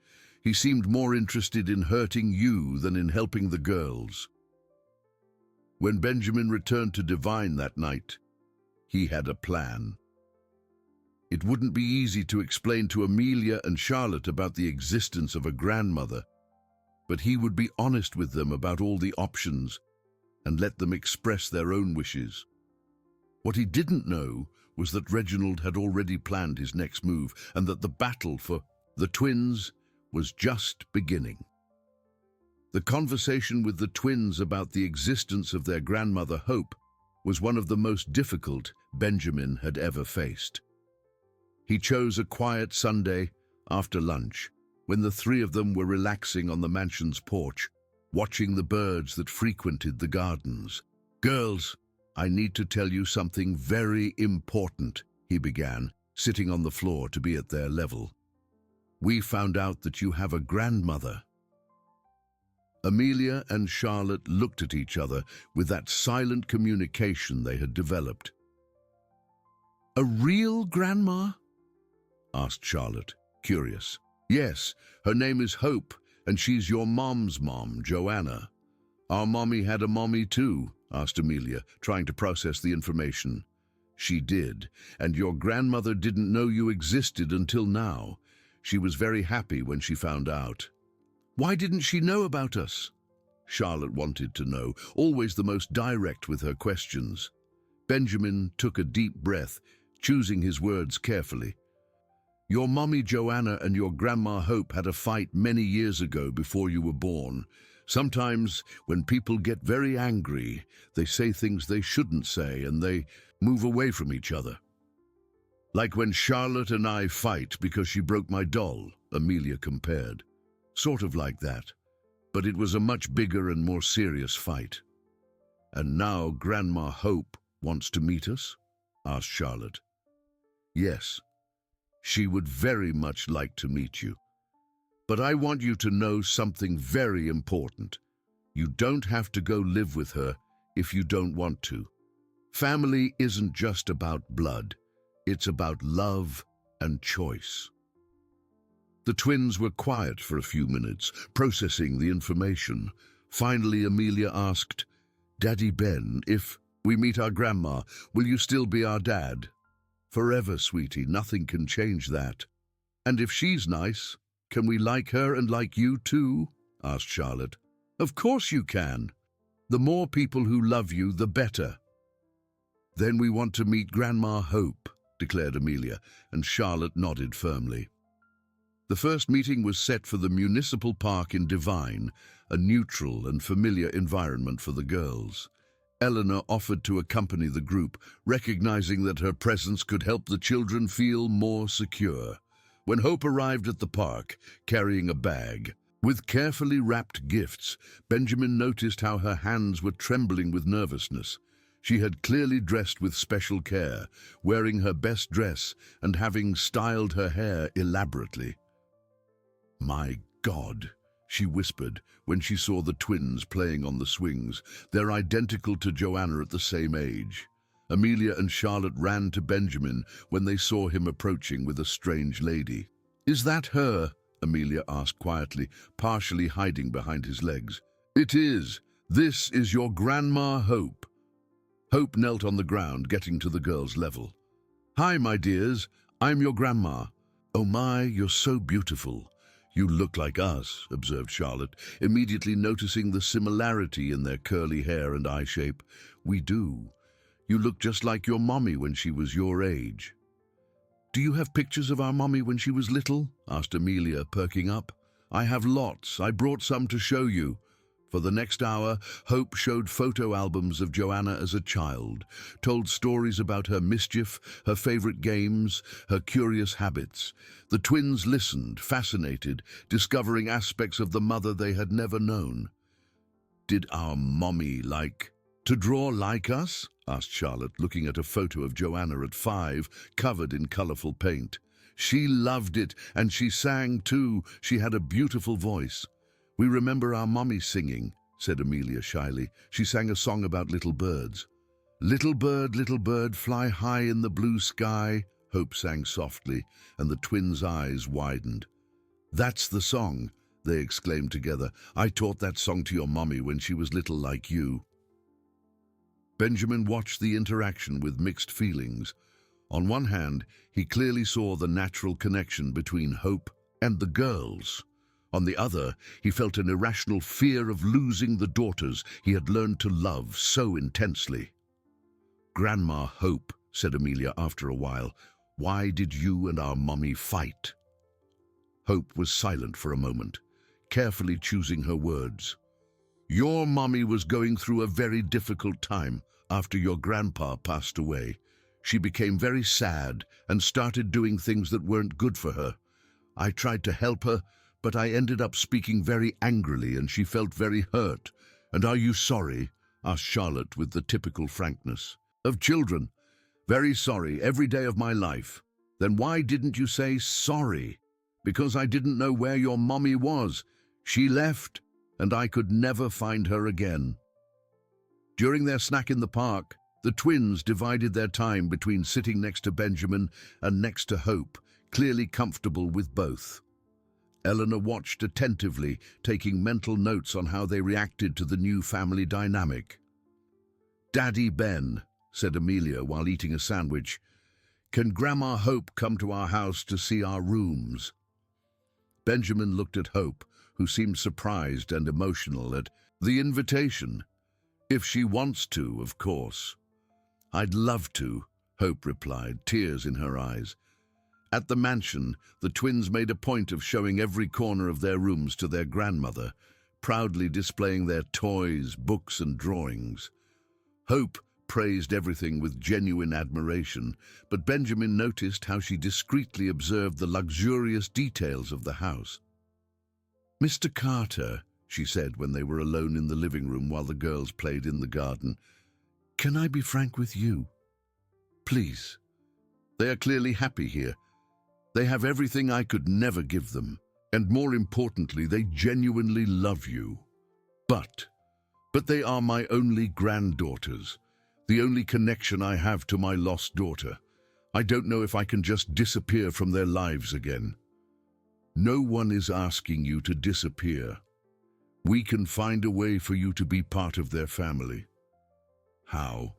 He seemed more interested in hurting you than in helping the girls. When Benjamin returned to Divine that night, he had a plan. It wouldn't be easy to explain to Amelia and Charlotte about the existence of a grandmother, but he would be honest with them about all the options and let them express their own wishes. What he didn't know was that Reginald had already planned his next move and that the battle for The twins was just beginning. The conversation with the twins about the existence of their grandmother Hope was one of the most difficult Benjamin had ever faced. He chose a quiet Sunday after lunch, when the three of them were relaxing on the mansion's porch, watching the birds that frequented the gardens. "Girls, I need to tell you something very important," he began, sitting on the floor to be at their level. "We found out that you have a grandmother." Amelia and Charlotte looked at each other with that silent communication they had developed. "A real grandma?" asked Charlotte, curious. "Yes, her name is Hope, and she's your mom's mom, Joanna." "Our mommy had a mommy too?" asked Amelia, trying to process the information. "She did, and your grandmother didn't know you existed until now. She was very happy when she found out." "Why didn't she know about us?" Charlotte wanted to know, always the most direct with her questions. Benjamin took a deep breath, choosing his words carefully. "Your mommy Joanna and your grandma Hope had a fight many years ago before you were born. Sometimes, when people get very angry, they say things they shouldn't say and they move away from each other. Like when Charlotte and I fight because she broke my doll," Amelia compared. "Sort of like that, but it was a much bigger and more serious fight." "And now Grandma Hope wants to meet us?" asked Charlotte. "Yes. She would very much like to meet you. But I want you to know something very important. You don't have to go live with her if you don't want to. Family isn't just about blood. It's about love and choice." The twins were quiet for a few minutes, processing the information. Finally, Amelia asked, "Daddy Ben, if we meet our grandma, will you still be our dad?" "Forever, sweetie, nothing can change that." "And if she's nice, can we like her and like you too?" asked Charlotte. "Of course you can. The more people who love you, the better." "Then we want to meet Grandma Hope," declared Amelia, and Charlotte nodded firmly. The first meeting was set for the municipal park in Devine, a neutral and familiar environment for the girls. Eleanor offered to accompany the group, recognizing that her presence could help the children feel more secure. When Hope arrived at the park, carrying a bag with carefully wrapped gifts, Benjamin noticed how her hands were trembling with nervousness. She had clearly dressed with special care, wearing her best dress and having styled her hair elaborately. "My God," she whispered when she saw the twins playing on the swings. "They're identical to Joanna at the same age." Amelia and Charlotte ran to Benjamin when they saw him approaching with a strange lady. "Is that her?" Amelia asked quietly, partially hiding behind his legs. "It is. This is your Grandma Hope." Hope knelt on the ground, getting to the girls' level. "Hi, my dears. I'm your grandma." "Oh my, you're so beautiful." "You look like us," observed Charlotte, immediately noticing the similarity in their curly hair and eye shape. "We do. You look just like your mommy when she was your age." "Do you have pictures of our mommy when she was little?" asked Amelia, perking up. "I have lots. I brought some to show you." For the next hour, Hope showed photo albums of Joanna as a child, told stories about her mischief, her favorite games, her curious habits. The twins listened, fascinated, discovering aspects of the mother they had never known. "Did our mommy like to draw like us?" asked Charlotte, looking at a photo of Joanna at 5, covered in colorful paint. "She loved it, and she sang too. She had a beautiful voice." "We remember our mommy singing," said Amelia shyly. "She sang a song about little birds." Little bird, fly high in the blue sky," Hope sang softly, and the twins' eyes widened. "That's the song," they exclaimed together. "I taught that song to your mommy when she was little like you." Benjamin watched the interaction with mixed feelings. On one hand, he clearly saw the natural connection between Hope and the girls. On the other, he felt an irrational fear of losing the daughters he had learned to love so intensely. "Grandma Hope," said Amelia after a while, "why did you and our mommy fight?" Hope was silent for a moment, carefully choosing her words. Your mommy was going through a very difficult time after your grandpa passed away. She became very sad and started doing things that weren't good for her. I tried to help her, but I ended up speaking very angrily and she felt very hurt. And are you sorry? Asked Charlotte with the typical frankness. Of children. Very sorry, every day of my life. Then why didn't you say sorry? Because I didn't know where your mommy was. She left, and I could never find her again. During their snack in the park, the twins divided their time between sitting next to Benjamin and next to Hope, clearly comfortable with both. Eleanor watched attentively, taking mental notes on how they reacted to the new family dynamic. Daddy Ben, said Amelia while eating a sandwich, can Grandma Hope come to our house to see our rooms? Benjamin looked at Hope, who seemed surprised and emotional at the invitation. If she wants to, of course. I'd love to, Hope replied, tears in her eyes. At the mansion, the twins made a point of showing every corner of their rooms to their grandmother, proudly displaying their toys, books, and drawings. Hope praised everything with genuine admiration, but Benjamin noticed how she discreetly observed the luxurious details of the house. Mr. Carter, she said when they were alone in the living room while the girls played in the garden, can I be frank with you? Please. They are clearly happy here. They have everything I could never give them, and more importantly, they genuinely love you. But they are my only granddaughters, the only connection I have to my lost daughter. I don't know if I can just disappear from their lives again. No one is asking you to disappear. We can find a way for you to be part of their family. How?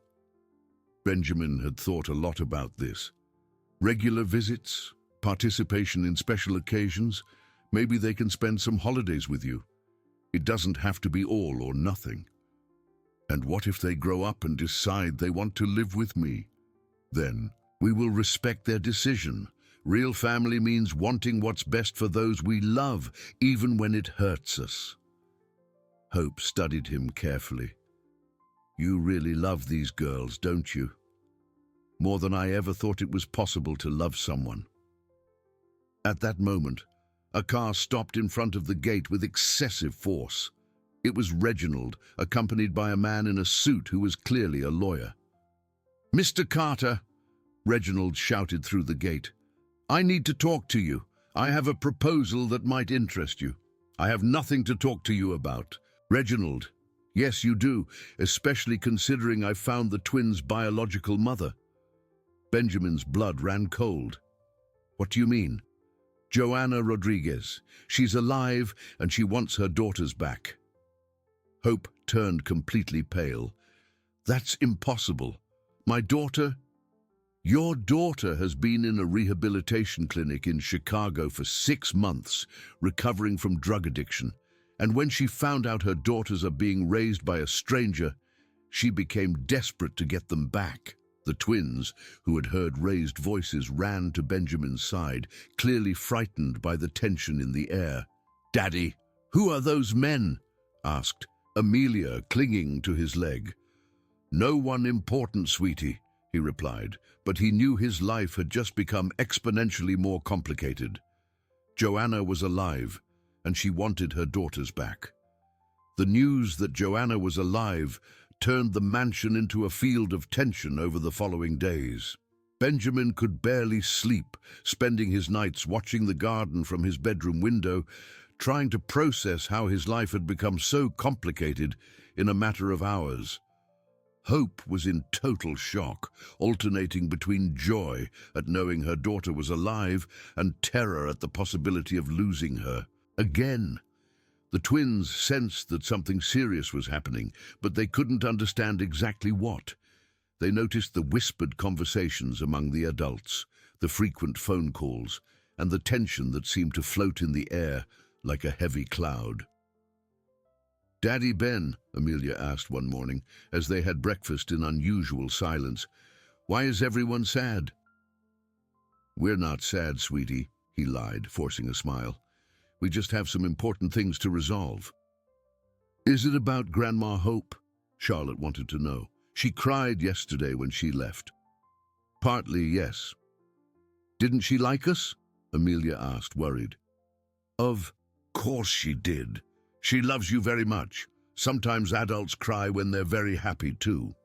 Benjamin had thought a lot about this. Regular visits, participation in special occasions, maybe they can spend some holidays with you. It doesn't have to be all or nothing. And what if they grow up and decide they want to live with me? Then we will respect their decision. Real family means wanting what's best for those we love, even when it hurts us. Hope studied him carefully. You really love these girls, don't you? More than I ever thought it was possible to love someone. At that moment, a car stopped in front of the gate with excessive force. It was Reginald, accompanied by a man in a suit who was clearly a lawyer. Mr. Carter, Reginald shouted through the gate. I need to talk to you. I have a proposal that might interest you. I have nothing to talk to you about. Reginald, yes you do, especially considering I found the twins' biological mother. Benjamin's blood ran cold. What do you mean? Joanna Rodriguez. She's alive and she wants her daughters back. Hope turned completely pale. That's impossible. My daughter? Your daughter has been in a rehabilitation clinic in Chicago for 6 months, recovering from drug addiction. And when she found out her daughters are being raised by a stranger, she became desperate to get them back. The twins, who had heard raised voices, ran to Benjamin's side, clearly frightened by the tension in the air. Daddy, who are those men? Asked Amelia, clinging to his leg. No one important, sweetie, he replied, but he knew his life had just become exponentially more complicated. Joanna was alive, and she wanted her daughters back. The news that Joanna was alive turned the mansion into a field of tension over the following days. Benjamin could barely sleep, spending his nights watching the garden from his bedroom window, trying to process how his life had become so complicated in a matter of hours. Hope was in total shock, alternating between joy at knowing her daughter was alive and terror at the possibility of losing her. Again, the twins sensed that something serious was happening, but they couldn't understand exactly what. They noticed the whispered conversations among the adults, the frequent phone calls, and the tension that seemed to float in the air like a heavy cloud. Daddy Ben, Amelia asked one morning, as they had breakfast in unusual silence, why is everyone sad? We're not sad, sweetie, he lied, forcing a smile. "We just have some important things to resolve." "Is it about Grandma Hope?" Charlotte wanted to know. "She cried yesterday when she left." "Partly, yes." "Didn't she like us?" Amelia asked, worried. "Of course she did. She loves you very much. Sometimes adults cry when they're very happy too."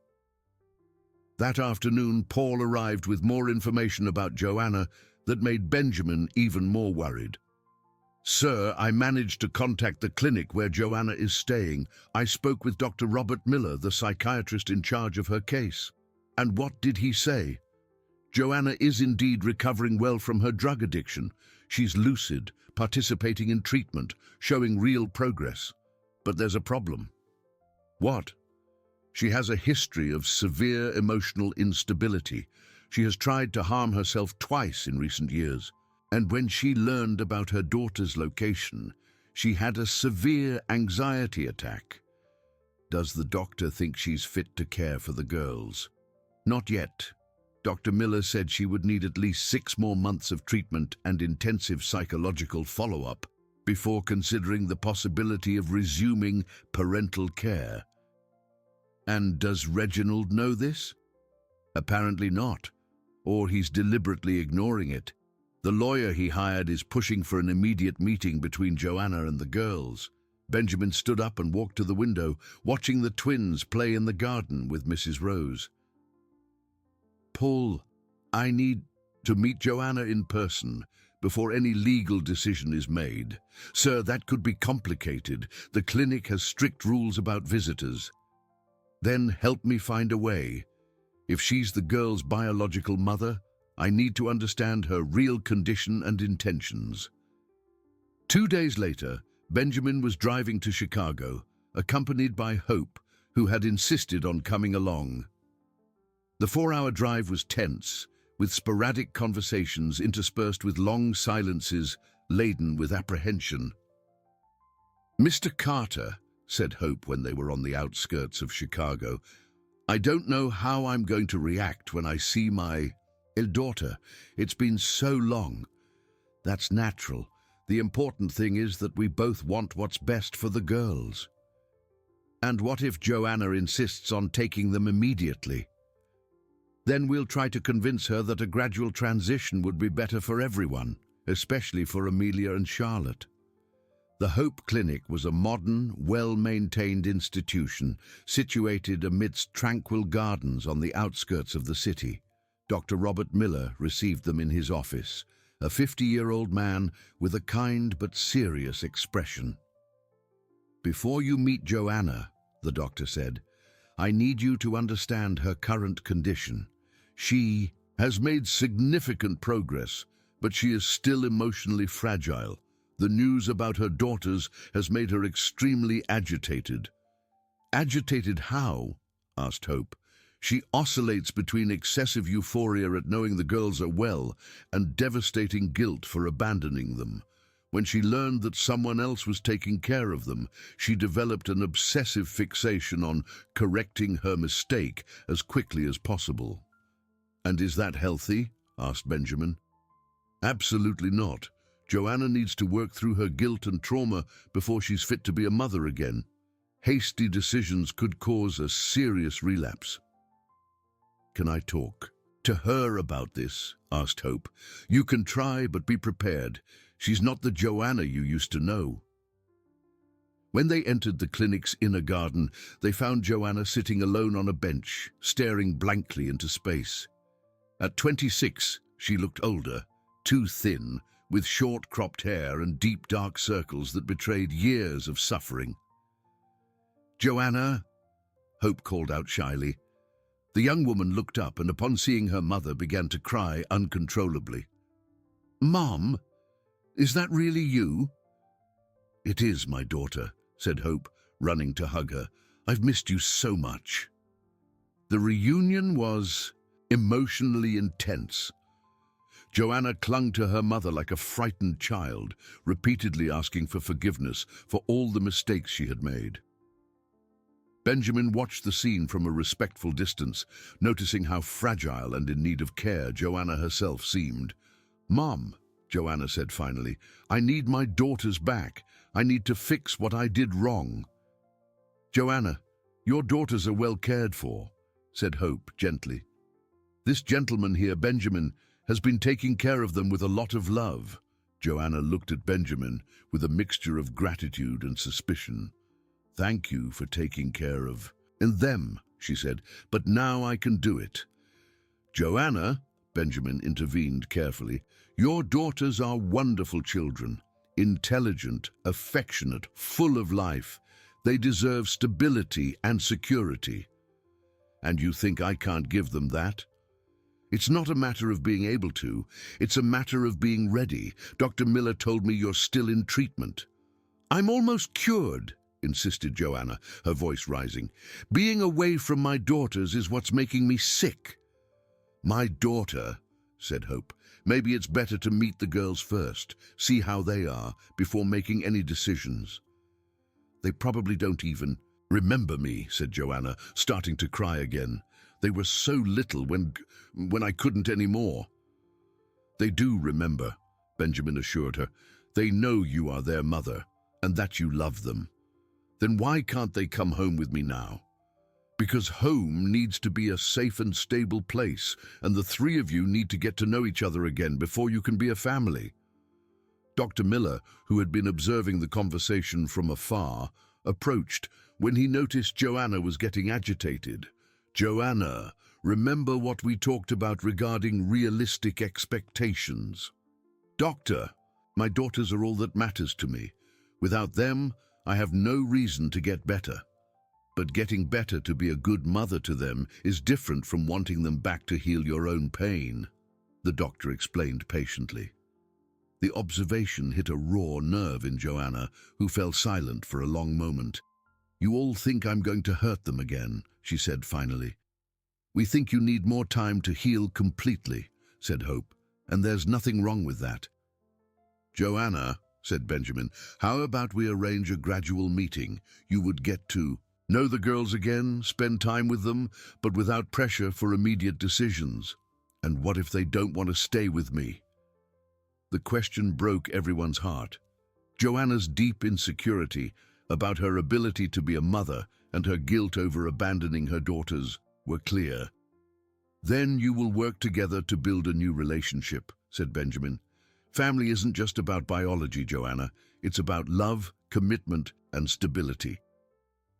That afternoon, Paul arrived with more information about Joanna that made Benjamin even more worried. "Sir, I managed to contact the clinic where Joanna is staying. I spoke with Dr. Robert Miller, the psychiatrist in charge of her case." "And what did he say?" "Joanna is indeed recovering well from her drug addiction. She's lucid, participating in treatment, showing real progress. But there's a problem." "What?" "She has a history of severe emotional instability. She has tried to harm herself twice in recent years. And when she learned about her daughter's location, she had a severe anxiety attack." "Does the doctor think she's fit to care for the girls?" "Not yet. Dr. Miller said she would need at least 6 more months of treatment and intensive psychological follow-up before considering the possibility of resuming parental care." "And does Reginald know this?" "Apparently not, or he's deliberately ignoring it. The lawyer he hired is pushing for an immediate meeting between Joanna and the girls." Benjamin stood up and walked to the window, watching the twins play in the garden with Mrs. Rose. "Paul, I need to meet Joanna in person before any legal decision is made. Sir, that could be complicated. The clinic has strict rules about visitors." "Then help me find a way. If she's the girl's biological mother, I need to understand her real condition and intentions." 2 days later, Benjamin was driving to Chicago, accompanied by Hope, who had insisted on coming along. The 4-hour drive was tense, with sporadic conversations interspersed with long silences laden with apprehension. "Mr. Carter," said Hope when they were on the outskirts of Chicago, "I don't know how I'm going to react when I see my daughter. It's been so long." "That's natural. The important thing is that we both want what's best for the girls." "And what if Joanna insists on taking them immediately?" "Then we'll try to convince her that a gradual transition would be better for everyone, especially for Amelia and Charlotte." The Hope Clinic was a modern, well-maintained institution situated amidst tranquil gardens on the outskirts of the city. Dr. Robert Miller received them in his office, a 50-year-old man with a kind but serious expression. "Before you meet Joanna," the doctor said, "I need you to understand her current condition. She has made significant progress, but she is still emotionally fragile. The news about her daughters has made her extremely agitated." "Agitated how?" asked Hope. "She oscillates between excessive euphoria at knowing the girls are well and devastating guilt for abandoning them. When she learned that someone else was taking care of them, she developed an obsessive fixation on correcting her mistake as quickly as possible." "And is that healthy?" asked Benjamin. "Absolutely not. Joanna needs to work through her guilt and trauma before she's fit to be a mother again. Hasty decisions could cause a serious relapse." "Can I talk to her about this?" asked Hope. "You can try, but be prepared. She's not the Joanna you used to know." When they entered the clinic's inner garden, they found Joanna sitting alone on a bench, staring blankly into space. At 26, she looked older, too thin, with short cropped hair and deep dark circles that betrayed years of suffering. "Joanna," Hope called out shyly. The young woman looked up and upon seeing her mother began to cry uncontrollably. "Mom, is that really you?" "It is, my daughter," said Hope, running to hug her. "I've missed you so much." The reunion was emotionally intense. Joanna clung to her mother like a frightened child, repeatedly asking for forgiveness for all the mistakes she had made. Benjamin watched the scene from a respectful distance, noticing how fragile and in need of care Joanna herself seemed. "Mom, Joanna said finally. "I need my daughters back. I need to fix what I did wrong." "Joanna, your daughters are well cared for," said Hope gently. "This gentleman here, Benjamin, has been taking care of them with a lot of love." Joanna looked at Benjamin with a mixture of gratitude and suspicion. "Thank you for taking care of them," she said, "but now I can do it." "Joanna," Benjamin intervened carefully, "your daughters are wonderful children, intelligent, affectionate, full of life. They deserve stability and security. And you think I can't give them that? It's not a matter of being able to, it's a matter of being ready. Dr. Miller told me you're still in treatment." "I'm almost cured," insisted Joanna, her voice rising. "Being away from my daughters is what's making me sick." "My daughter," said Hope. "Maybe it's better to meet the girls first, see how they are, before making any decisions." "They probably don't even remember me," said Joanna, starting to cry again. "They were so little when I couldn't anymore." "They do remember," Benjamin assured her. "They know you are their mother, and that you love them. Then why can't they come home with me now?" "Because home needs to be a safe and stable place, and the three of you need to get to know each other again before you can be a family." Dr. Miller, who had been observing the conversation from afar, approached when he noticed Joanna was getting agitated. "Joanna, remember what we talked about regarding realistic expectations." "Doctor, my daughters are all that matters to me. Without them, I have no reason to get better. But getting better to be a good mother to them is different from wanting them back to heal your own pain," the doctor explained patiently. The observation hit a raw nerve in Joanna, who fell silent for a long moment. "You all think I'm going to hurt them again," she said finally. "We think you need more time to heal completely," said Hope, "and there's nothing wrong with that." "Joanna," said Benjamin, "how about we arrange a gradual meeting? You would get to know the girls again, spend time with them, but without pressure for immediate decisions. And what if they don't want to stay with me?" The question broke everyone's heart. Joanna's deep insecurity about her ability to be a mother and her guilt over abandoning her daughters were clear. "Then you will work together to build a new relationship," said Benjamin. "Family isn't just about biology, Joanna. It's about love, commitment, and stability."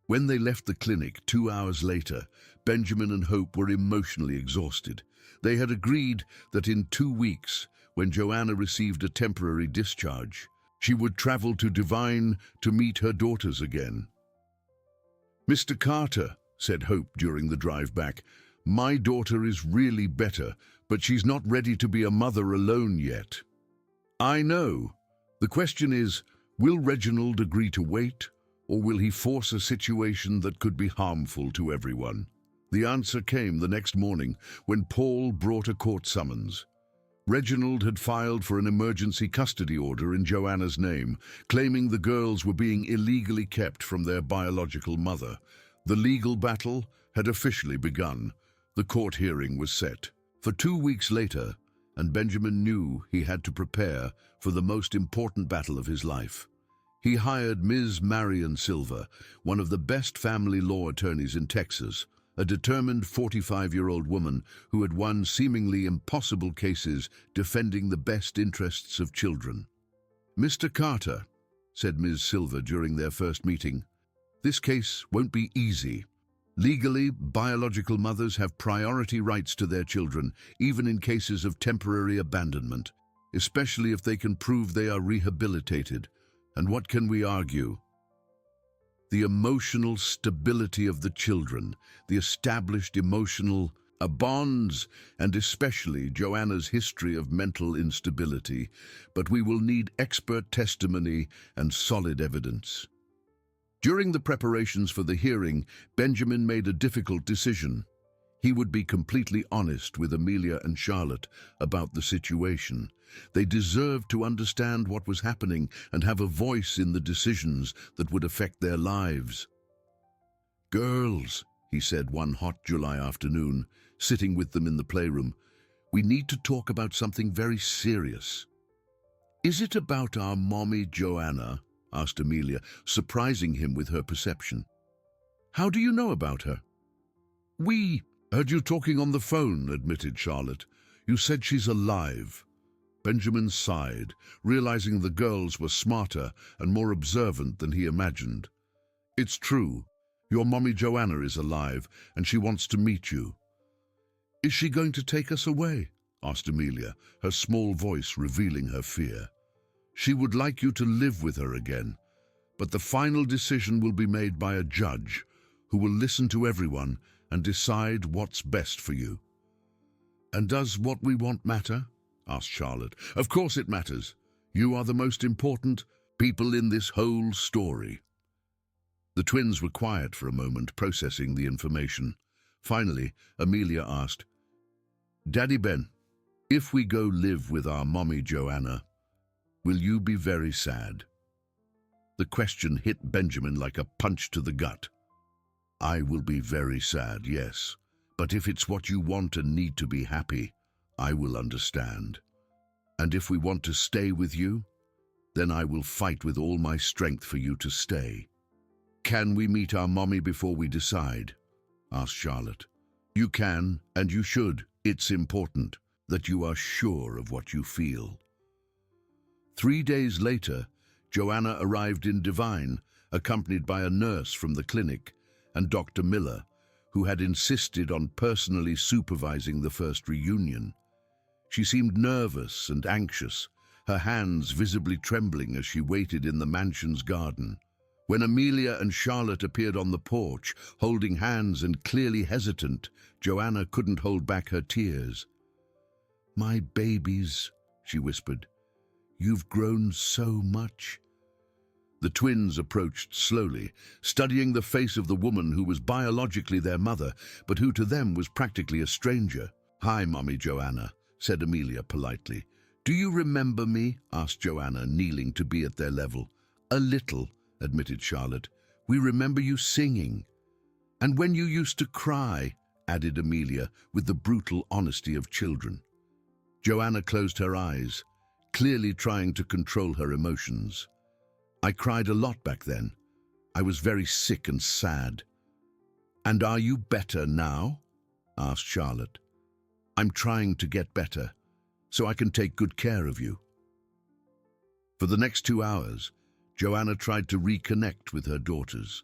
When they left the clinic 2 hours later, Benjamin and Hope were emotionally exhausted. They had agreed that in 2 weeks, when Joanna received a temporary discharge, she would travel to Divine to meet her daughters again. "Mr. Carter," said Hope during the drive back, "my daughter is really better, but she's not ready to be a mother alone yet." "I know. The question is, will Reginald agree to wait, or will he force a situation that could be harmful to everyone?" The answer came the next morning when Paul brought a court summons. Reginald had filed for an emergency custody order in Joanna's name, claiming the girls were being illegally kept from their biological mother. The legal battle had officially begun. The court hearing was set for 2 weeks later, and Benjamin knew he had to prepare for the most important battle of his life. He hired Ms. Marion Silver, one of the best family law attorneys in Texas, a determined 45-year-old woman who had won seemingly impossible cases defending the best interests of children. "Mr. Carter," said Ms. Silver during their first meeting, "this case won't be easy. Legally, biological mothers have priority rights to their children, even in cases of temporary abandonment, especially if they can prove they are rehabilitated. And what can we argue? The emotional stability of the children, the established emotional bonds, and especially Joanna's history of mental instability. But we will need expert testimony and solid evidence." During the preparations for the hearing, Benjamin made a difficult decision. He would be completely honest with Amelia and Charlotte about the situation. They deserved to understand what was happening and have a voice in the decisions that would affect their lives. "Girls," he said one hot July afternoon, sitting with them in the playroom, "we need to talk about something very serious." "Is it about our mommy Joanna?" asked Amelia, surprising him with her perception. "How do you know about her?" "We heard you talking on the phone," admitted Charlotte. "You said she's alive." Benjamin sighed, realizing the girls were smarter and more observant than he imagined. "It's true. Your mommy Joanna is alive, and she wants to meet you." "Is she going to take us away?" asked Amelia, her small voice revealing her fear. "She would like you to live with her again, but the final decision will be made by a judge who will listen to everyone and decide what's best for you." "And does what we want matter?" asked Charlotte. "Of course it matters. You are the most important people in this whole story." The twins were quiet for a moment, processing the information. Finally, Amelia asked, "Daddy Ben, if we go live with our mommy Joanna, will you be very sad?" The question hit Benjamin like a punch to the gut. "I will be very sad, yes. But if it's what you want and need to be happy, I will understand. And if we want to stay with you, then I will fight with all my strength for you to stay." "Can we meet our mommy before we decide?" asked Charlotte. "You can, and you should. It's important that you are sure of what you feel." 3 days later, Joanna arrived in Divine, accompanied by a nurse from the clinic and Dr. Miller, who had insisted on personally supervising the first reunion. She seemed nervous and anxious, her hands visibly trembling as she waited in the mansion's garden. When Amelia and Charlotte appeared on the porch, holding hands and clearly hesitant, Joanna couldn't hold back her tears. "My babies," she whispered, "you've grown so much." The twins approached slowly, studying the face of the woman who was biologically their mother, but who to them was practically a stranger. "Hi, Mommy Joanna," said Amelia politely. "Do you remember me?" asked Joanna, kneeling to be at their level. "A little," admitted Charlotte. "We remember you singing." "And when you used to cry," added Amelia, with the brutal honesty of children. Joanna closed her eyes, clearly trying to control her emotions. "I cried a lot back then. I was very sick and sad." "And are you better now?" asked Charlotte. "I'm trying to get better, so I can take good care of you." For the next 2 hours, Joanna tried to reconnect with her daughters.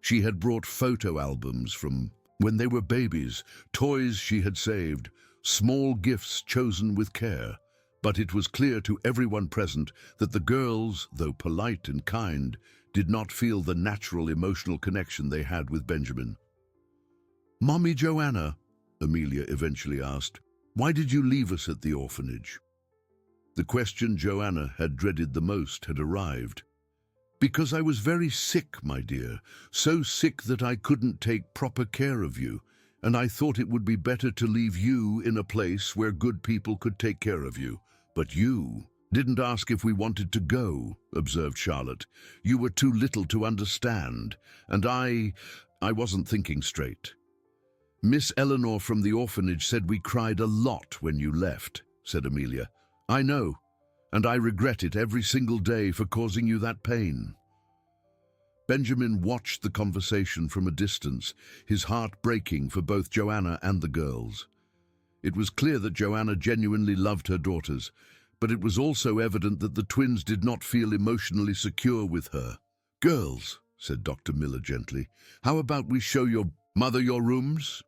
She had brought photo albums from when they were babies, toys she had saved, small gifts chosen with care. But it was clear to everyone present that the girls, though polite and kind, did not feel the natural emotional connection they had with Benjamin. "Mommy Joanna," Amelia eventually asked, "why did you leave us at the orphanage?" The question Joanna had dreaded the most had arrived. "Because I was very sick, my dear, so sick that I couldn't take proper care of you, and I thought it would be better to leave you in a place where good people could take care of you. But you didn't ask if we wanted to go," observed Charlotte. "You were too little to understand, and I wasn't thinking straight." "Miss Eleanor from the orphanage said we cried a lot when you left," said Amelia. "I know, and I regret it every single day for causing you that pain." Benjamin watched the conversation from a distance, his heart breaking for both Joanna and the girls. It was clear that Joanna genuinely loved her daughters, but it was also evident that the twins did not feel emotionally secure with her. "Girls," said Dr. Miller gently, "how about we show your mother your rooms?"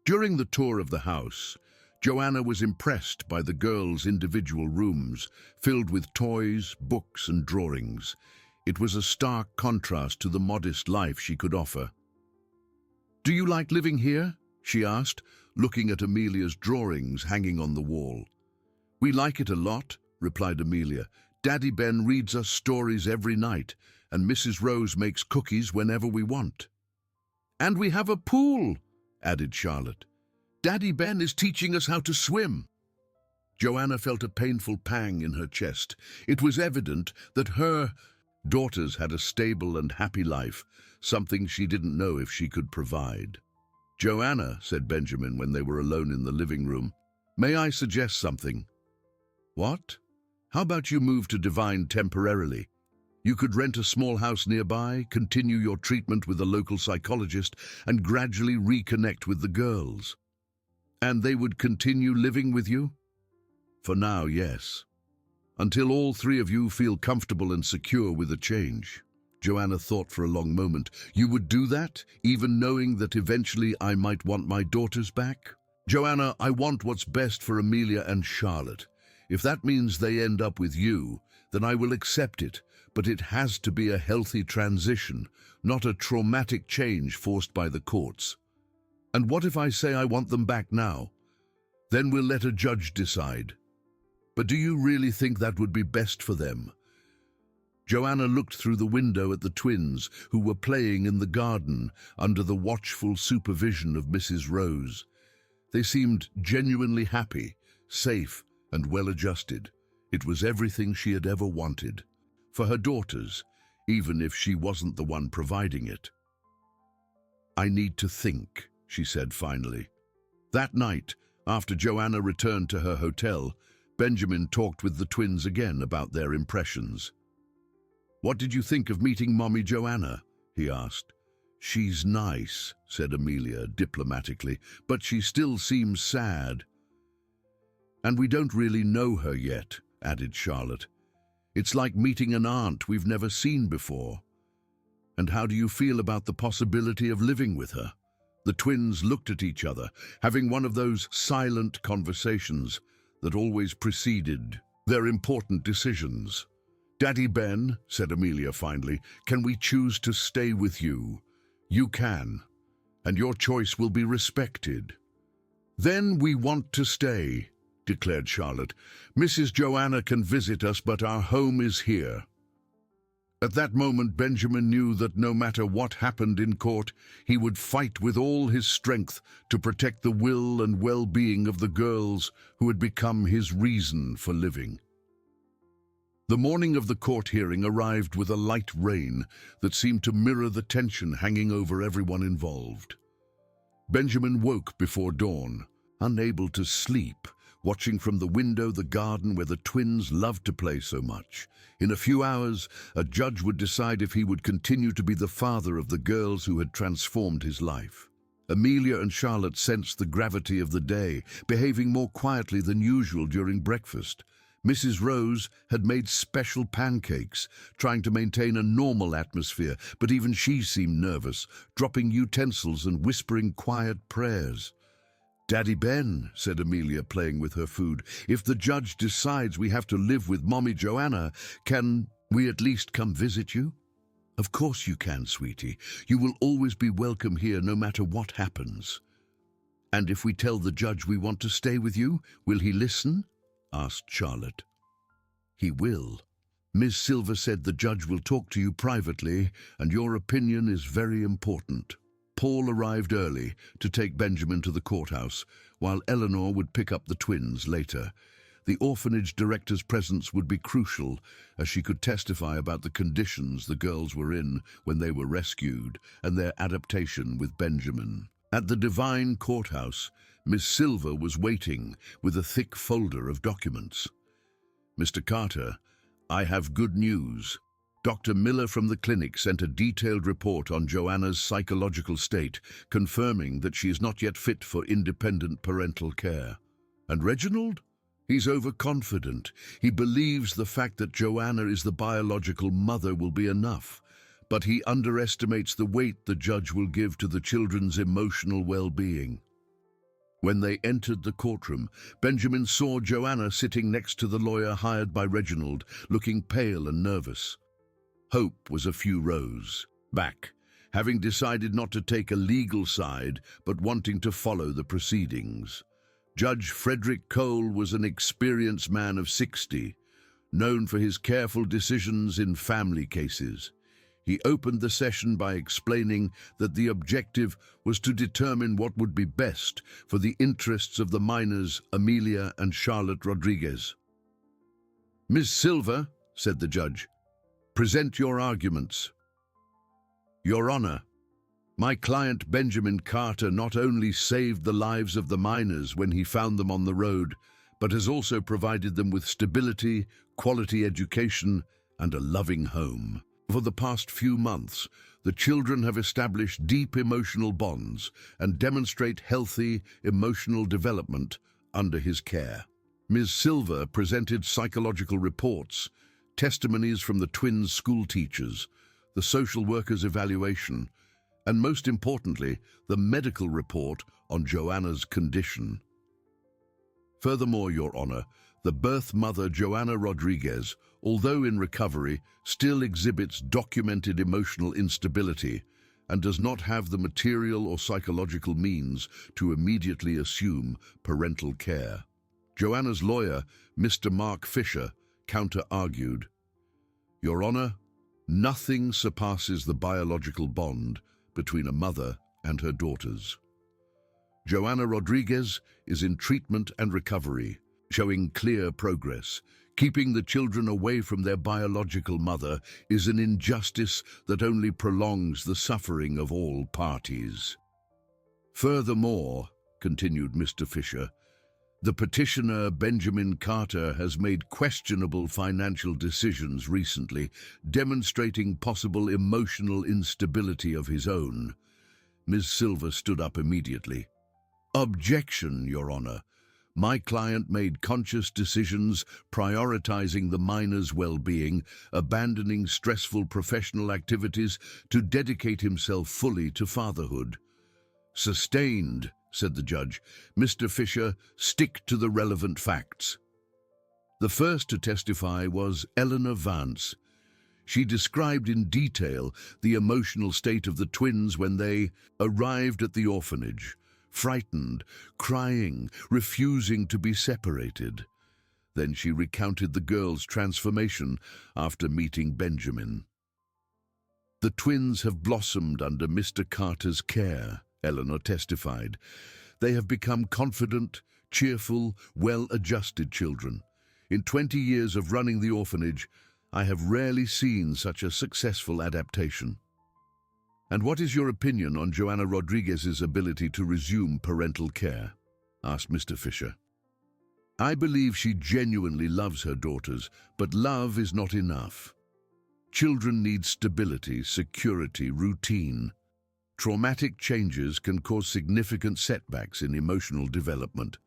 During the tour of the house, Joanna was impressed by the girls' individual rooms, filled with toys, books, and drawings. It was a stark contrast to the modest life she could offer. "Do you like living here?" she asked, looking at Amelia's drawings hanging on the wall. "We like it a lot," replied Amelia. "Daddy Ben reads us stories every night, and Mrs. Rose makes cookies whenever we want." "And we have a pool," added Charlotte. "Daddy Ben is teaching us how to swim." Joanna felt a painful pang in her chest. It was evident that her daughters had a stable and happy life, something she didn't know if she could provide. "Joanna," said Benjamin when they were alone in the living room, "may I suggest something?" "What?" How about you move to Divine temporarily? You could rent a small house nearby, continue your treatment with a local psychologist, and gradually reconnect with the girls. And they would continue living with you? For now, yes. Until all three of you feel comfortable and secure with a change. Joanna thought for a long moment. You would do that, even knowing that eventually I might want my daughters back? Joanna, I want what's best for Amelia and Charlotte. If that means they end up with you, then I will accept it, but it has to be a healthy transition, not a traumatic change forced by the courts. And what if I say I want them back now? Then we'll let a judge decide. But do you really think that would be best for them? Joanna looked through the window at the twins, who were playing in the garden under the watchful supervision of Mrs. Rose. They seemed genuinely happy, safe, and well-adjusted. It was everything she had ever wanted. For her daughters, even if she wasn't the one providing it. I need to think, she said finally. That night, after Joanna returned to her hotel, Benjamin talked with the twins again about their impressions. What did you think of meeting Mommy Joanna? He asked. She's nice, said Amelia diplomatically, but she still seems sad. And we don't really know her yet, added Charlotte. It's like meeting an aunt we've never seen before. And how do you feel about the possibility of living with her? The twins looked at each other, having one of those silent conversations that always preceded their important decisions. Daddy Ben, said Amelia finally, can we choose to stay with you? You can, and your choice will be respected. Then we want to stay, declared Charlotte. Mrs. Joanna can visit us, but our home is here. At that moment, Benjamin knew that no matter what happened in court, he would fight with all his strength to protect the will and well-being of the girls who had become his reason for living. The morning of the court hearing arrived with a light rain that seemed to mirror the tension hanging over everyone involved. Benjamin woke before dawn, unable to sleep, watching from the window the garden where the twins loved to play so much. In a few hours, a judge would decide if he would continue to be the father of the girls who had transformed his life. Amelia and Charlotte sensed the gravity of the day, behaving more quietly than usual during breakfast. Mrs. Rose had made special pancakes, trying to maintain a normal atmosphere, but even she seemed nervous, dropping utensils and whispering quiet prayers. Daddy Ben, said Amelia, playing with her food, if the judge decides we have to live with Mommy Joanna, can we at least come visit you? Of course you can, sweetie. You will always be welcome here no matter what happens. And if we tell the judge we want to stay with you, will he listen? Asked Charlotte. He will. Miss Silver said the judge will talk to you privately, and your opinion is very important. Paul arrived early to take Benjamin to the courthouse, while Eleanor would pick up the twins later. The orphanage director's presence would be crucial, as she could testify about the conditions the girls were in when they were rescued and their adaptation with Benjamin. At the Divine Courthouse, Miss Silver was waiting with a thick folder of documents. Mr. Carter, I have good news. Dr. Miller from the clinic sent a detailed report on Joanna's psychological state, confirming that she is not yet fit for independent parental care. And Reginald? He's overconfident. He believes the fact that Joanna is the biological mother will be enough, but he underestimates the weight the judge will give to the children's emotional well-being. When they entered the courtroom, Benjamin saw Joanna sitting next to the lawyer hired by Reginald, looking pale and nervous. Hope was a few rows back, having decided not to take a legal side, but wanting to follow the proceedings. Judge Frederick Cole was an experienced man of 60, known for his careful decisions in family cases. He opened the session by explaining that the objective was to determine what would be best for the interests of the minors Amelia and Charlotte Rodriguez. Miss Silver, said the judge, present your arguments. Your Honor, my client Benjamin Carter not only saved the lives of the minors when he found them on the road, but has also provided them with stability, quality education, and a loving home. For the past few months, the children have established deep emotional bonds and demonstrate healthy emotional development under his care. Ms. Silver presented psychological reports, testimonies from the twins' school teachers, the social worker's evaluation, and most importantly, the medical report on Joanna's condition. Furthermore, Your Honor, the birth mother Joanna Rodriguez, although in recovery, still exhibits documented emotional instability and does not have the material or psychological means to immediately assume parental care. Joanna's lawyer, Mr. Mark Fisher, counter-argued, Your Honor, nothing surpasses the biological bond between a mother and her daughters. Joanna Rodriguez is in treatment and recovery, showing clear progress. Keeping the children away from their biological mother is an injustice that only prolongs the suffering of all parties. Furthermore, continued Mr. Fisher, the petitioner Benjamin Carter has made questionable financial decisions recently, demonstrating possible emotional instability of his own. Ms. Silver stood up immediately. Objection, Your Honor. My client made conscious decisions prioritizing the minor's well-being, abandoning stressful professional activities to dedicate himself fully to fatherhood. Sustained, said the judge. Mr. Fisher, stick to the relevant facts. The first to testify was Eleanor Vance. She described in detail the emotional state of the twins when they arrived at the orphanage, frightened, crying, refusing to be separated. Then she recounted the girls' transformation after meeting Benjamin. The twins have blossomed under Mr. Carter's care, Eleanor testified. They have become confident, cheerful, well-adjusted children. In 20 years of running the orphanage, I have rarely seen such a successful adaptation. And what is your opinion on Joanna Rodriguez's ability to resume parental care? Asked Mr. Fisher. I believe she genuinely loves her daughters, but love is not enough. Children need stability, security, routine. Traumatic changes can cause significant setbacks in emotional development.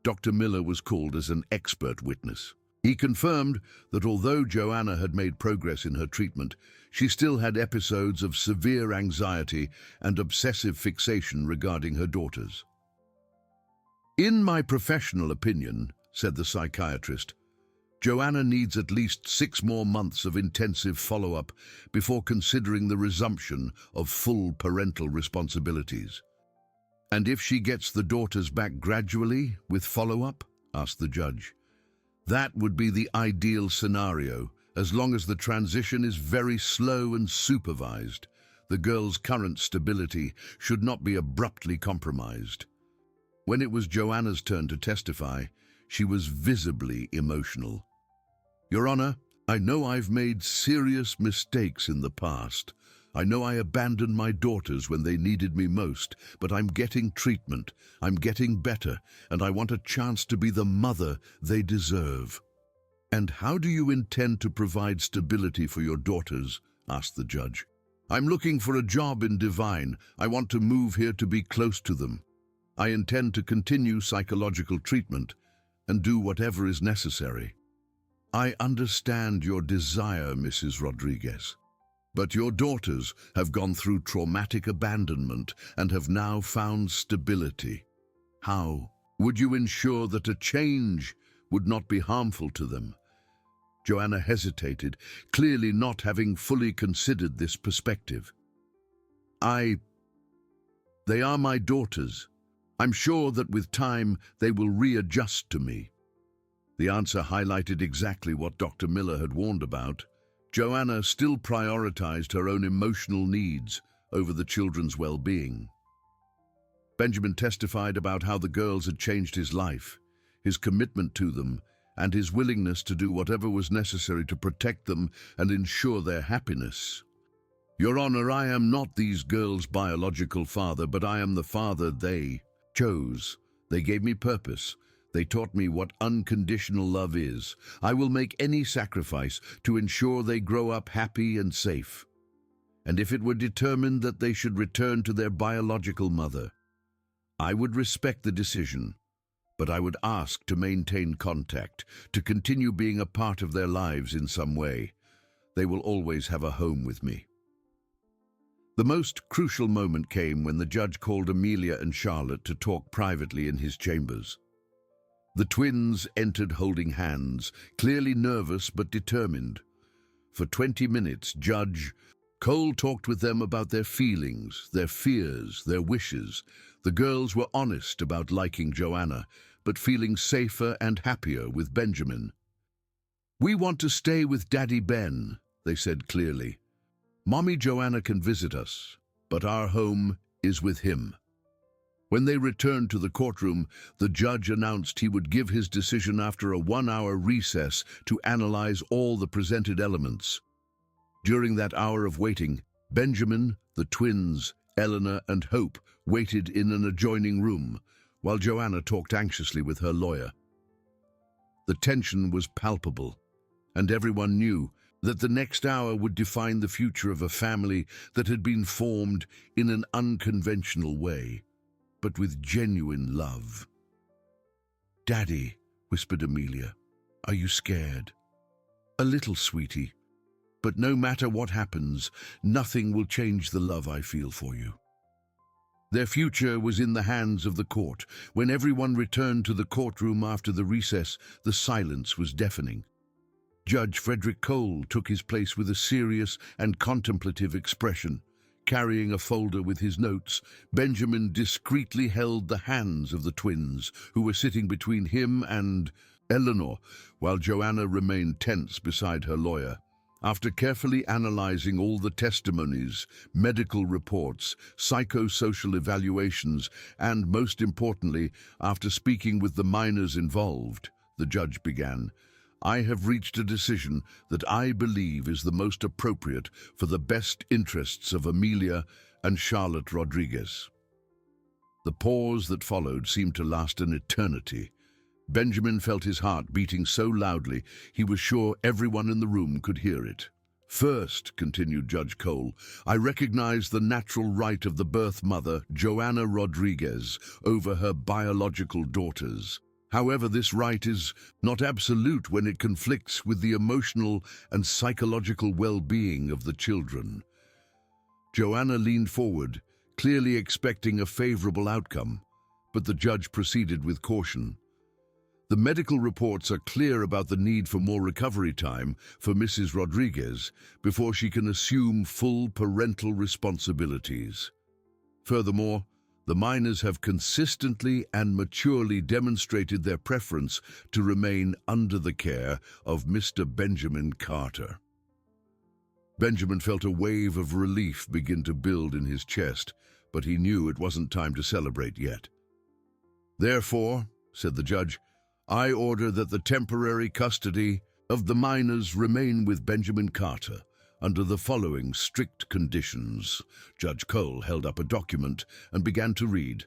Dr. Miller was called as an expert witness. He confirmed that although Joanna had made progress in her treatment, she still had episodes of severe anxiety and obsessive fixation regarding her daughters. In my professional opinion, said the psychiatrist, Joanna needs at least 6 more months of intensive follow-up before considering the resumption of full parental responsibilities. And if she gets the daughters back gradually with follow-up? Asked the judge. That would be the ideal scenario, as long as the transition is very slow and supervised. The girl's current stability should not be abruptly compromised. When it was Joanna's turn to testify, she was visibly emotional. Your Honor, I know I've made serious mistakes in the past. I know I abandoned my daughters when they needed me most, but I'm getting treatment, I'm getting better, and I want a chance to be the mother they deserve. And how do you intend to provide stability for your daughters? Asked the judge. I'm looking for a job in Divine. I want to move here to be close to them. I intend to continue psychological treatment and do whatever is necessary. I understand your desire, Mrs. Rodriguez. But your daughters have gone through traumatic abandonment and have now found stability. How would you ensure that a change would not be harmful to them? Joanna hesitated, clearly not having fully considered this perspective. They are my daughters. I'm sure that with time they will readjust to me. The answer highlighted exactly what Dr. Miller had warned about. Joanna still prioritized her own emotional needs over the children's well-being. Benjamin testified about how the girls had changed his life, his commitment to them, and his willingness to do whatever was necessary to protect them and ensure their happiness. Your Honor, I am not these girls' biological father, but I am the father they chose. They gave me purpose. They taught me what unconditional love is. I will make any sacrifice to ensure they grow up happy and safe. And if it were determined that they should return to their biological mother, I would respect the decision, but I would ask to maintain contact, to continue being a part of their lives in some way. They will always have a home with me. The most crucial moment came when the judge called Amelia and Charlotte to talk privately in his chambers. The twins entered holding hands, clearly nervous but determined. For 20 minutes, Judge Cole talked with them about their feelings, their fears, their wishes. The girls were honest about liking Joanna, but feeling safer and happier with Benjamin. "We want to stay with Daddy Ben," they said clearly. "Mommy Joanna can visit us, but our home is with him." When they returned to the courtroom, the judge announced he would give his decision after a 1-hour recess to analyze all the presented elements. During that hour of waiting, Benjamin, the twins, Eleanor, and Hope waited in an adjoining room, while Joanna talked anxiously with her lawyer. The tension was palpable, and everyone knew that the next hour would define the future of a family that had been formed in an unconventional way, but with genuine love. "Daddy," whispered Amelia, "are you scared?" "A little, sweetie, but no matter what happens, nothing will change the love I feel for you." Their future was in the hands of the court. When everyone returned to the courtroom after the recess, the silence was deafening. Judge Frederick Cole took his place with a serious and contemplative expression. Carrying a folder with his notes, Benjamin discreetly held the hands of the twins, who were sitting between him and Eleanor, while Joanna remained tense beside her lawyer. After carefully analyzing all the testimonies, medical reports, psychosocial evaluations, and, most importantly, after speaking with the minors involved, the judge began, "I have reached a decision that I believe is the most appropriate for the best interests of Amelia and Charlotte Rodriguez." The pause that followed seemed to last an eternity. Benjamin felt his heart beating so loudly he was sure everyone in the room could hear it. "First," continued Judge Cole, "I recognize the natural right of the birth mother, Joanna Rodriguez, over her biological daughters. However, this right is not absolute when it conflicts with the emotional and psychological well-being of the children." Joanna leaned forward, clearly expecting a favorable outcome, but the judge proceeded with caution. "The medical reports are clear about the need for more recovery time for Mrs. Rodriguez before she can assume full parental responsibilities. Furthermore, the minors have consistently and maturely demonstrated their preference to remain under the care of Mr. Benjamin Carter." Benjamin felt a wave of relief begin to build in his chest, but he knew it wasn't time to celebrate yet. "Therefore," said the judge, "I order that the temporary custody of the minors remain with Benjamin Carter under the following strict conditions." Judge Cole held up a document and began to read.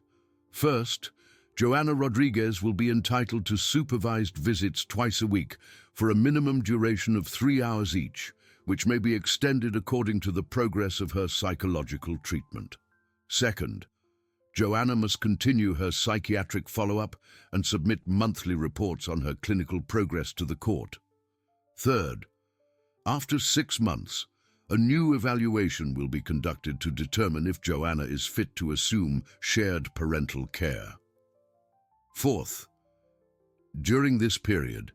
"First, Joanna Rodriguez will be entitled to supervised visits twice a week for a minimum duration of 3 hours each, which may be extended according to the progress of her psychological treatment. Second, Joanna must continue her psychiatric follow-up and submit monthly reports on her clinical progress to the court. Third, after 6 months, a new evaluation will be conducted to determine if Joanna is fit to assume shared parental care. Fourth, during this period,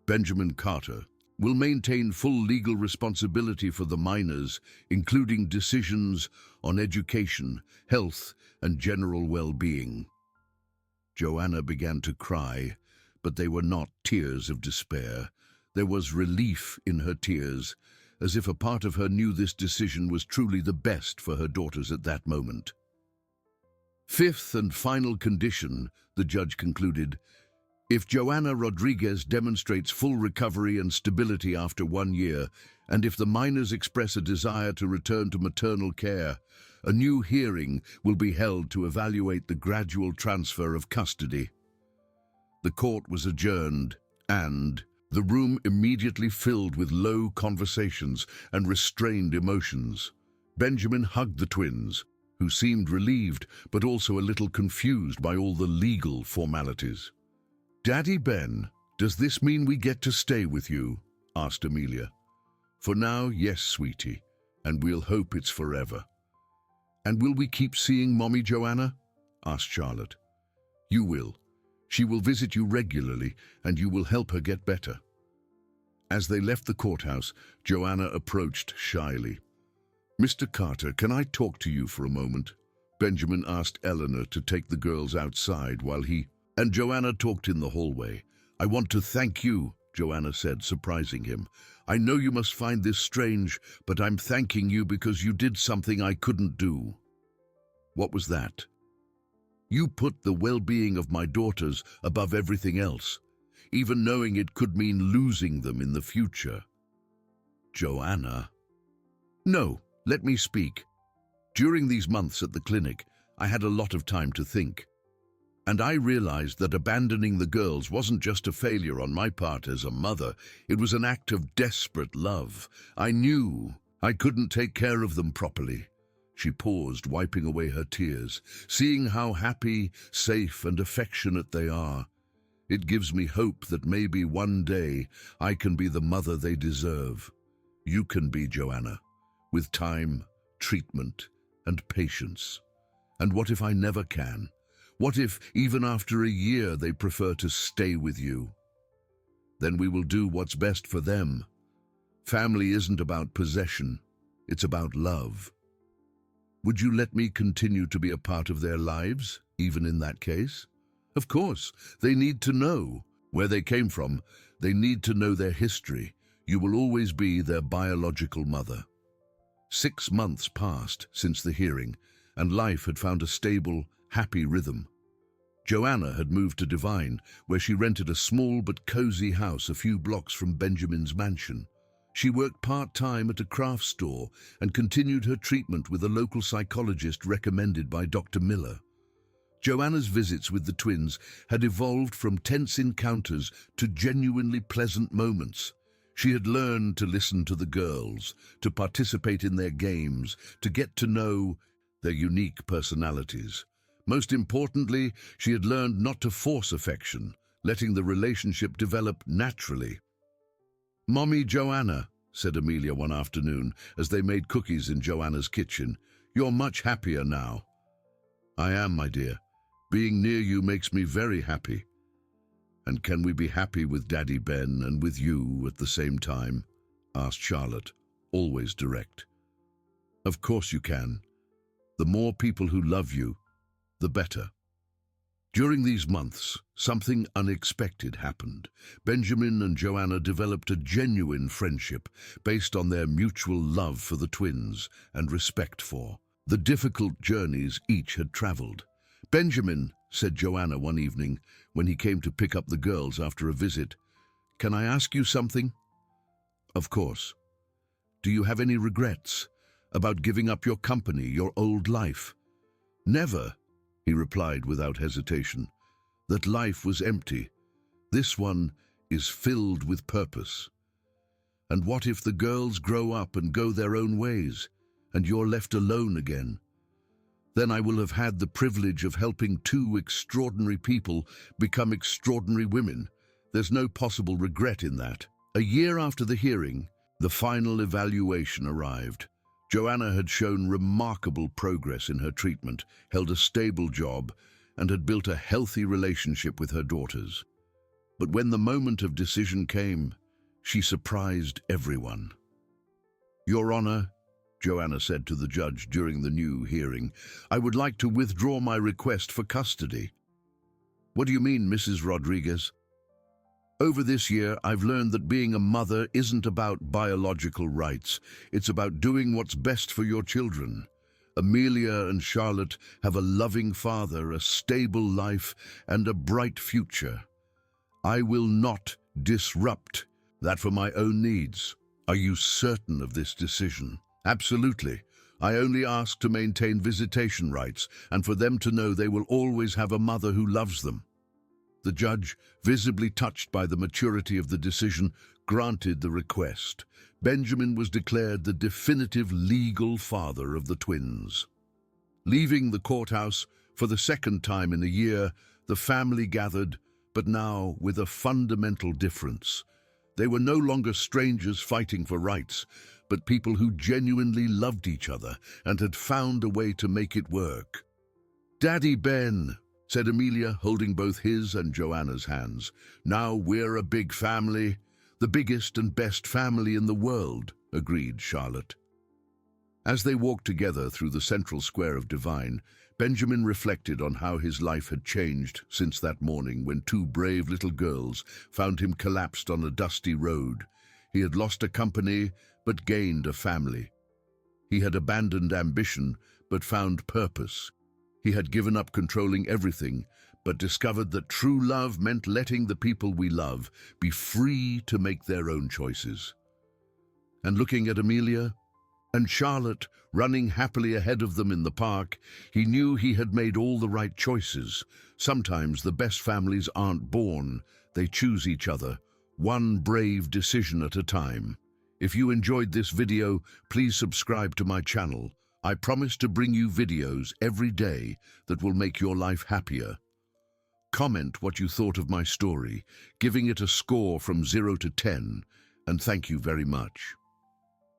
Benjamin Carter will maintain full legal responsibility for the minors, including decisions on education, health, and general well-being." Joanna began to cry, but they were not tears of despair. There was relief in her tears, as if a part of her knew this decision was truly the best for her daughters at that moment. "Fifth and final condition," the judge concluded, "if Joanna Rodriguez demonstrates full recovery and stability after 1 year, and if the minors express a desire to return to maternal care, a new hearing will be held to evaluate the gradual transfer of custody." The court was adjourned, and the room immediately filled with low conversations and restrained emotions. Benjamin hugged the twins, who seemed relieved but also a little confused by all the legal formalities. "Daddy Ben, does this mean we get to stay with you?" asked Amelia. "For now, yes, sweetie, and we'll hope it's forever." "And will we keep seeing Mommy Joanna?" asked Charlotte. "You will. She will visit you regularly, and you will help her get better." As they left the courthouse, Joanna approached shyly. "Mr. Carter, can I talk to you for a moment?" Benjamin asked Eleanor to take the girls outside while he and Joanna talked in the hallway. "I want to thank you," Joanna said, surprising him. "I know you must find this strange, but I'm thanking you because you did something I couldn't do." "What was that?" "You put the well-being of my daughters above everything else, even knowing it could mean losing them in the future." "Joanna." "No, let me speak. During these months at the clinic, I had a lot of time to think. And I realized that abandoning the girls wasn't just a failure on my part as a mother, it was an act of desperate love. I knew I couldn't take care of them properly." She paused, wiping away her tears. "Seeing how happy, safe, and affectionate they are, it gives me hope that maybe one day I can be the mother they deserve. You can be, Joanna, with time, treatment, and patience. And what if I never can? What if, even after a year, they prefer to stay with you? Then we will do what's best for them. Family isn't about possession, it's about love. Would you let me continue to be a part of their lives, even in that case?" "Of course, they need to know where they came from. They need to know their history. You will always be their biological mother." 6 months passed since the hearing, and life had found a stable, happy rhythm. Joanna had moved to Divine, where she rented a small but cozy house a few blocks from Benjamin's mansion. She worked part-time at a craft store and continued her treatment with a local psychologist recommended by Dr. Miller. Joanna's visits with the twins had evolved from tense encounters to genuinely pleasant moments. She had learned to listen to the girls, to participate in their games, to get to know their unique personalities. Most importantly, she had learned not to force affection, letting the relationship develop naturally. "Mommy Joanna," said Amelia one afternoon as they made cookies in Joanna's kitchen, "you're much happier now." "I am, my dear. Being near you makes me very happy." "And can we be happy with Daddy Ben and with you at the same time?" asked Charlotte, always direct. "Of course you can. The more people who love you, the better." During these months, something unexpected happened. Benjamin and Joanna developed a genuine friendship based on their mutual love for the twins and respect for the difficult journeys each had traveled. "Benjamin," said Joanna one evening when he came to pick up the girls after a visit, "can I ask you something?" "Of course." "Do you have any regrets about giving up your company, your old life?" "Never," he replied without hesitation. "That life was empty. This one is filled with purpose. And what if the girls grow up and go their own ways, and you're left alone again? Then I will have had the privilege of helping 2 extraordinary people become extraordinary women. There's no possible regret in that." A year after the hearing, the final evaluation arrived. Joanna had shown remarkable progress in her treatment, held a stable job, and had built a healthy relationship with her daughters. But when the moment of decision came, she surprised everyone. "Your Honor," Joanna said to the judge during the new hearing, "I would like to withdraw my request for custody." "What do you mean, Mrs. Rodriguez?" "Over this year, I've learned that being a mother isn't about biological rights. It's about doing what's best for your children. Amelia and Charlotte have a loving father, a stable life, and a bright future. I will not disrupt that for my own needs." "Are you certain of this decision?" "Absolutely. I only ask to maintain visitation rights and for them to know they will always have a mother who loves them." The judge, visibly touched by the maturity of the decision, granted the request. Benjamin was declared the definitive legal father of the twins. Leaving the courthouse for the second time in a year, the family gathered, but now with a fundamental difference. They were no longer strangers fighting for rights, but people who genuinely loved each other and had found a way to make it work. "Daddy Ben," said Amelia, holding both his and Joanna's hands. "Now we're a big family. The biggest and best family in the world," agreed Charlotte. As they walked together through the central square of Divine, Benjamin reflected on how his life had changed since that morning when two brave little girls found him collapsed on a dusty road. He had lost a company, but gained a family. He had abandoned ambition, but found purpose. He had given up controlling everything, but discovered that true love meant letting the people we love be free to make their own choices. And looking at Amelia and Charlotte running happily ahead of them in the park, he knew he had made all the right choices. Sometimes the best families aren't born, they choose each other, one brave decision at a time. If you enjoyed this video, please subscribe to my channel. I promise to bring you videos every day that will make your life happier. Comment what you thought of my story, giving it a score from 0 to 10, and thank you very much.